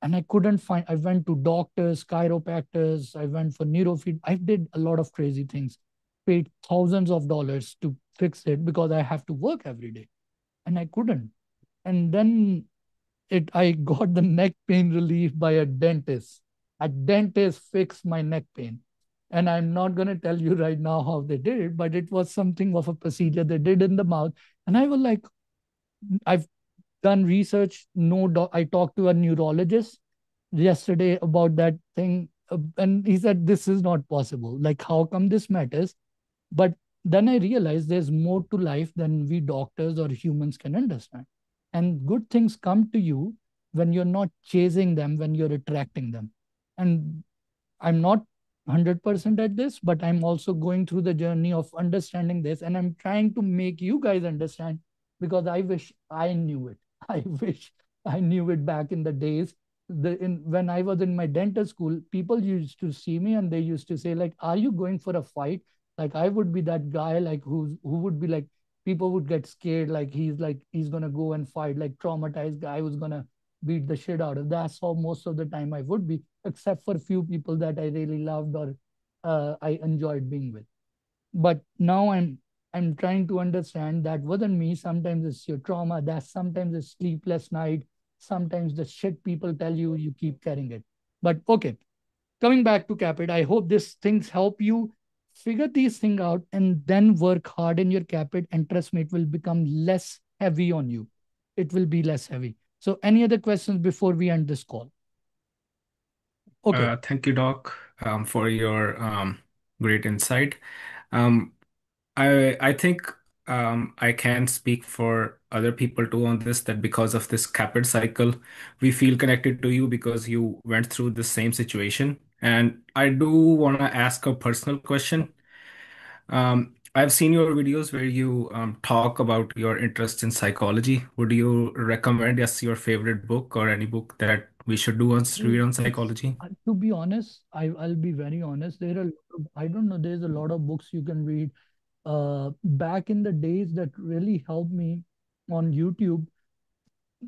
and I couldn't find. I went to doctors, chiropractors, I went for neurofeed. I did a lot of crazy things, paid thousands of dollars to fix it because I have to work every day, and I couldn't. And then I got the neck pain relief by a dentist. A dentist fixed my neck pain. And I'm not going to tell you right now how they did it, but it was something of a procedure they did in the mouth. And I was like, I've done research. No, I talked to a neurologist. yesterday about that thing, and he said this is not possible. Like, how come this matters? But then I realized there's more to life than we doctors or humans can understand. And good things come to you when you're not chasing them, when you're attracting them. And I'm not 100% at this, but I'm also going through the journey of understanding this. And I'm trying to make you guys understand, because I wish I knew it. I wish I knew it back in the days. When I was in my dental school, people used to see me and they used to say, like, are you going for a fight? Like, I would be that guy, like, who would be like, people would get scared, like he's gonna go and fight, like traumatized guy who's gonna beat the shit out of. That's how most of the time I would be, except for a few people that I really loved or I enjoyed being with. But now I'm trying to understand that wasn't me. Sometimes it's your trauma. That sometimes it's sleepless night. Sometimes the shit people tell you, you keep carrying it. But okay, coming back to Capit, I hope these things help you figure these things out and then work hard in your Capit, and trust me, it will become less heavy on you. It will be less heavy. So any other questions before we end this call? Okay. Thank you, Doc, for your great insight. Um, I think I can speak for other people too on this, that because of this Capid cycle, we feel connected to you because you went through the same situation. And I do want to ask a personal question. I've seen your videos where you talk about your interest in psychology. Would you recommend us your favorite book or any book that we should do on read on psychology? To be honest, I'll be very honest. I don't know, there's a lot of books you can read. Back in the days that really helped me on YouTube.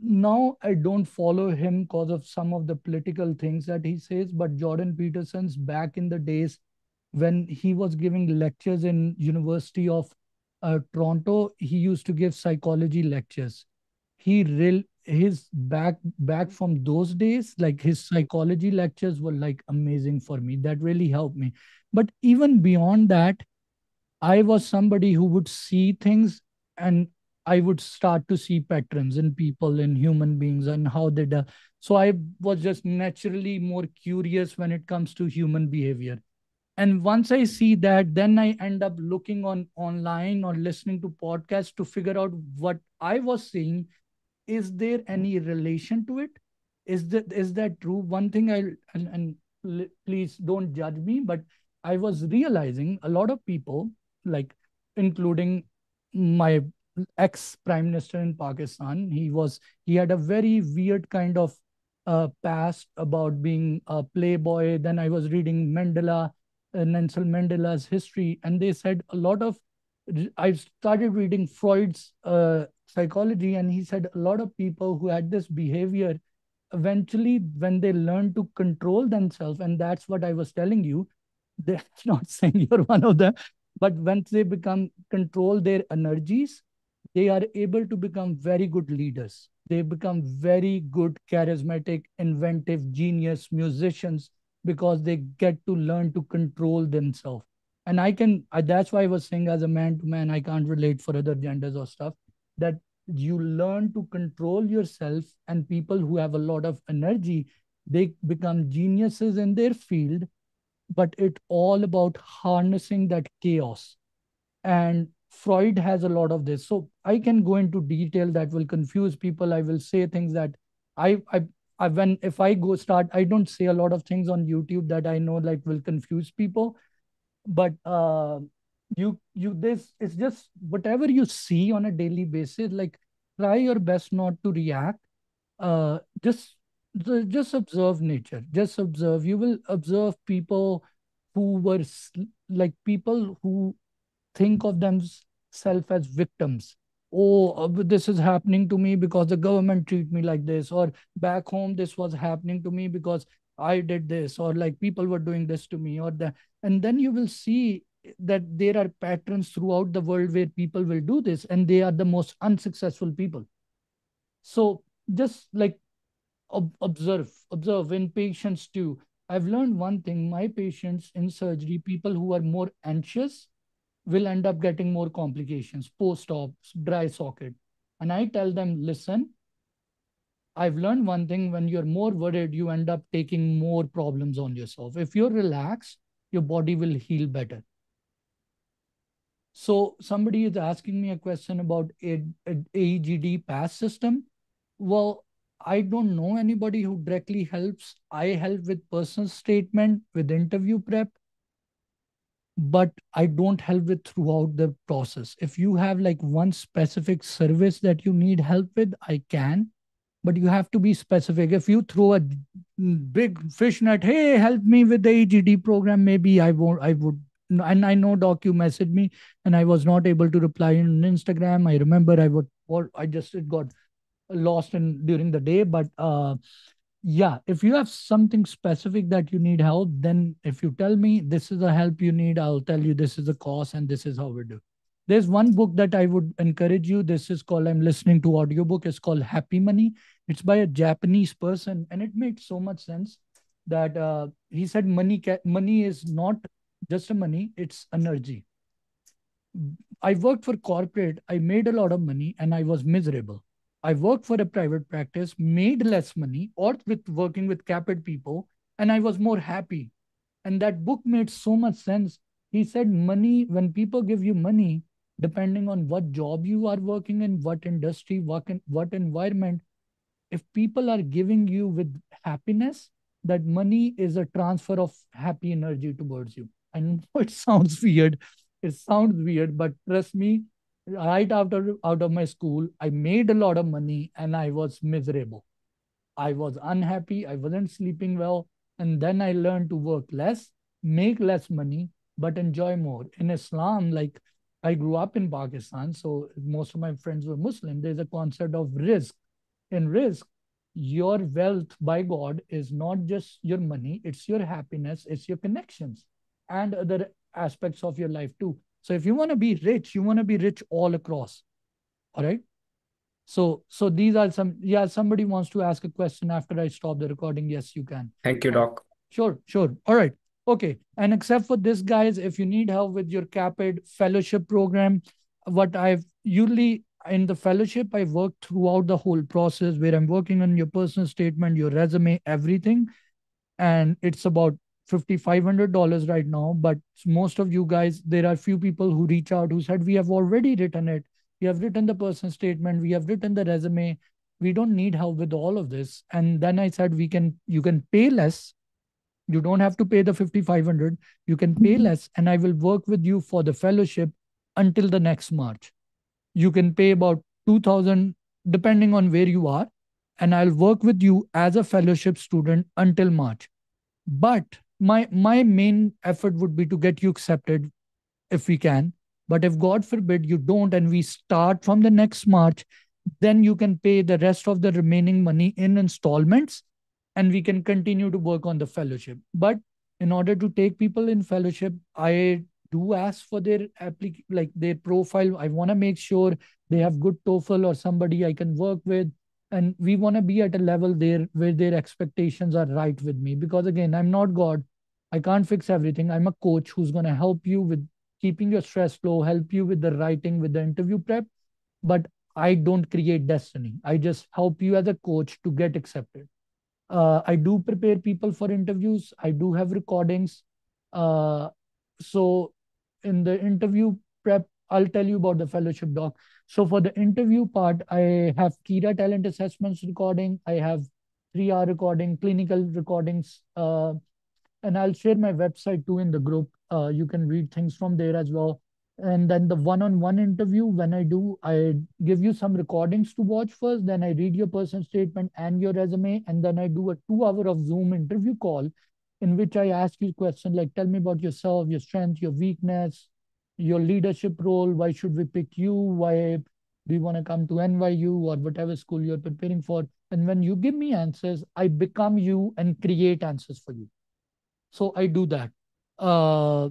Now I don't follow him because of some of the political things that he says, but Jordan Peterson's back in the days when he was giving lectures in University of Toronto, he used to give psychology lectures. His back from those days, like his psychology lectures were like amazing for me. That really helped me. But even beyond that, I was somebody who would see things, and I would start to see patterns in people, in human beings, and how they do. So I was just naturally more curious when it comes to human behavior. And once I see that, then I end up looking on online or listening to podcasts to figure out what I was seeing. Is there any relation to it? Is that true? One thing please don't judge me, but I was realizing a lot of people, like including my ex prime minister in Pakistan, he had a very weird kind of past about being a playboy. Then I was reading Nelson Mandela's history, and they said a lot of. I started reading Freud's psychology, and he said a lot of people who had this behavior eventually, when they learn to control themselves, and that's what I was telling you, that's not saying you're one of them, but once they become control their energies, they are able to become very good leaders. They become very good, charismatic, inventive, genius musicians, because they get to learn to control themselves. And that's why I was saying, as a man to man, I can't relate for other genders or stuff, that you learn to control yourself, and people who have a lot of energy, they become geniuses in their field, but it's all about harnessing that chaos. And Freud has a lot of this. So I can go into detail that will confuse people. I will say things that I, I, when if I go start, I don't say a lot of things on YouTube that I know like will confuse people. But you this it's just whatever you see on a daily basis. Like, try your best not to react. Just observe nature. Just observe. You will observe people who were like people who think of themselves as victims. Oh, this is happening to me because the government treat me like this, or back home this was happening to me because I did this, or like people were doing this to me, or that. And then you will see that there are patterns throughout the world where people will do this, and they are the most unsuccessful people. So just like observe in patients too. I've learned one thing: my patients in surgery, people who are more anxious, will end up getting more complications, post-ops, dry socket. And I tell them, listen, I've learned one thing: when you're more worried, you end up taking more problems on yourself. If you're relaxed, your body will heal better. So somebody is asking me a question about a AEGD pass system. Well, I don't know anybody who directly helps. I help with personal statement, with interview prep, but I don't help with throughout the process. If you have like one specific service that you need help with, I can, but you have to be specific. If you throw a big fish net, hey, help me with the AGD program, maybe I won't, I would. And I know, Doc, you messaged me and I was not able to reply in Instagram. I remember I would, or I just, it got lost in during the day. But yeah, if you have something specific that you need help, then if you tell me this is the help you need, I'll tell you this is the cost and this is how we do. There's one book that I would encourage you. This is called, I'm listening to audiobook. It's called Happy Money. It's by a Japanese person, and it made so much sense that he said money is not just a money, it's energy. I worked for corporate, I made a lot of money and I was miserable. I worked for a private practice, made less money, or with working with Caapid people, and I was more happy. And that book made so much sense. He said, money, when people give you money, depending on what job you are working in, what industry, what environment, if people are giving you with happiness, that money is a transfer of happy energy towards you. I know it sounds weird. It sounds weird, but trust me, right after out of my school, I made a lot of money and I was miserable. I was unhappy. I wasn't sleeping well. And then I learned to work less, make less money, but enjoy more. In Islam, like I grew up in Pakistan, so most of my friends were Muslim. There's a concept of risk. In risk, your wealth by God is not just your money, it's your happiness, it's your connections, and other aspects of your life too. So if you want to be rich, you want to be rich all across. All right. So these are some, yeah, somebody wants to ask a question after I stop the recording. Yes, you can. Thank you, Doc. Sure, sure. All right. Okay. And except for this, guys, if you need help with your Caapid fellowship program, what I've usually in the fellowship, I work throughout the whole process where I'm working on your personal statement, your resume, everything. And it's about $5,500 right now. But most of you guys, there are few people who reach out who said, we have already written it. We have written the personal statement. We have written the resume. We don't need help with all of this. And then I said, you can pay less. You don't have to pay the 5,500. You can pay less, and I will work with you for the fellowship until the next March. You can pay about 2,000 depending on where you are, and I'll work with you as a fellowship student until March. But my main effort would be to get you accepted if we can. But if God forbid you don't, and we start from the next March, then you can pay the rest of the remaining money in installments, and we can continue to work on the fellowship. But in order to take people in fellowship, I do ask for their like their profile. I want to make sure they have good TOEFL or somebody I can work with. And we want to be at a level there where their expectations are right with me. Because again, I'm not God. I can't fix everything. I'm a coach who's going to help you with keeping your stress low, help you with the writing, with the interview prep. But I don't create destiny. I just help you as a coach to get accepted. I do prepare people for interviews. I do have recordings. Uh, so in the interview prep, I'll tell you about the fellowship, Doc. So for the interview part, I have Kira talent assessments recording. I have 3 hour recording, clinical recordings, and I'll share my website too in the group. You can read things from there as well. And then the one-on-one interview, when I do, I give you some recordings to watch first. Then I read your personal statement and your resume. And then I do a 2 hour of Zoom interview call in which I ask you questions like, tell me about yourself, your strength, your weakness, your leadership role. Why should we pick you? Why do you want to come to NYU or whatever school you're preparing for? And when you give me answers, I become you and create answers for you. So I do that. Uh,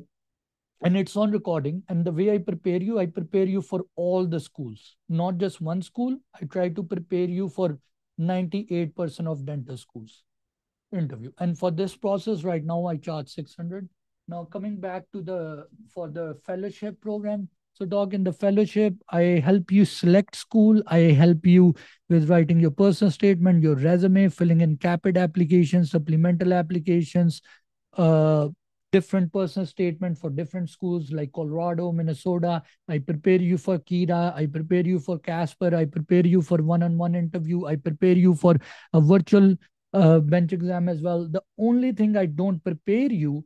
and it's on recording. And the way I prepare you for all the schools, not just one school. I try to prepare you for 98% of dental schools interview. And for this process right now, I charge 600. Now coming back to for the fellowship program. So, doc, in the fellowship, I help you select school. I help you with writing your personal statement, your resume, filling in Caapid applications, supplemental applications, uh, different personal statement for different schools like Colorado, Minnesota. I prepare you for Kira. I prepare you for Casper. I prepare you for one-on-one interview. I prepare you for a virtual bench exam as well. The only thing I don't prepare you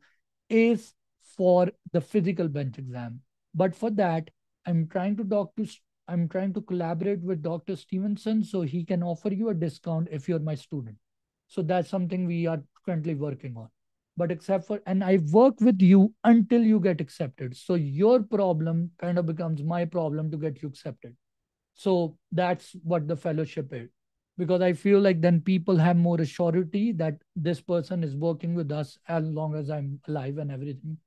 is for the physical bench exam. But for that, I'm trying to talk to I'm trying to collaborate with Dr. Stevenson so he can offer you a discount if you're my student. So that's something we are currently working on. But except for, and I work with you until you get accepted. So your problem kind of becomes my problem to get you accepted. So that's what the fellowship is. Because I feel like then people have more assurity that this person is working with us as long as I'm alive and everything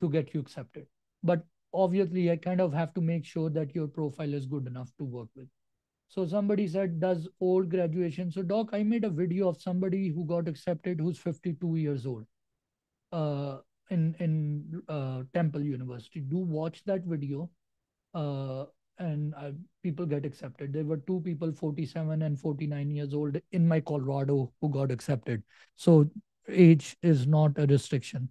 to get you accepted. But obviously, I kind of have to make sure that your profile is good enough to work with. So somebody said, does old graduation? So doc, I made a video of somebody who got accepted who's 52 years old uh, in Temple University. Do watch that video. Uh, and people get accepted. There were two people, 47 and 49 years old in my Colorado who got accepted. So age is not a restriction.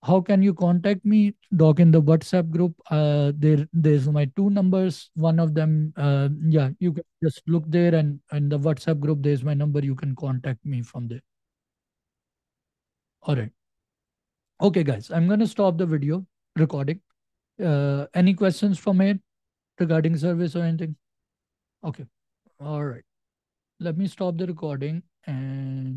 How can you contact me, doc? In the WhatsApp group, there's my two numbers. One of them, yeah, you can just look there, and in the WhatsApp group, there's my number. You can contact me from there. All right. Okay, guys, I'm gonna stop the video recording. Any questions from it regarding service or anything? Okay. All right. Let me stop the recording and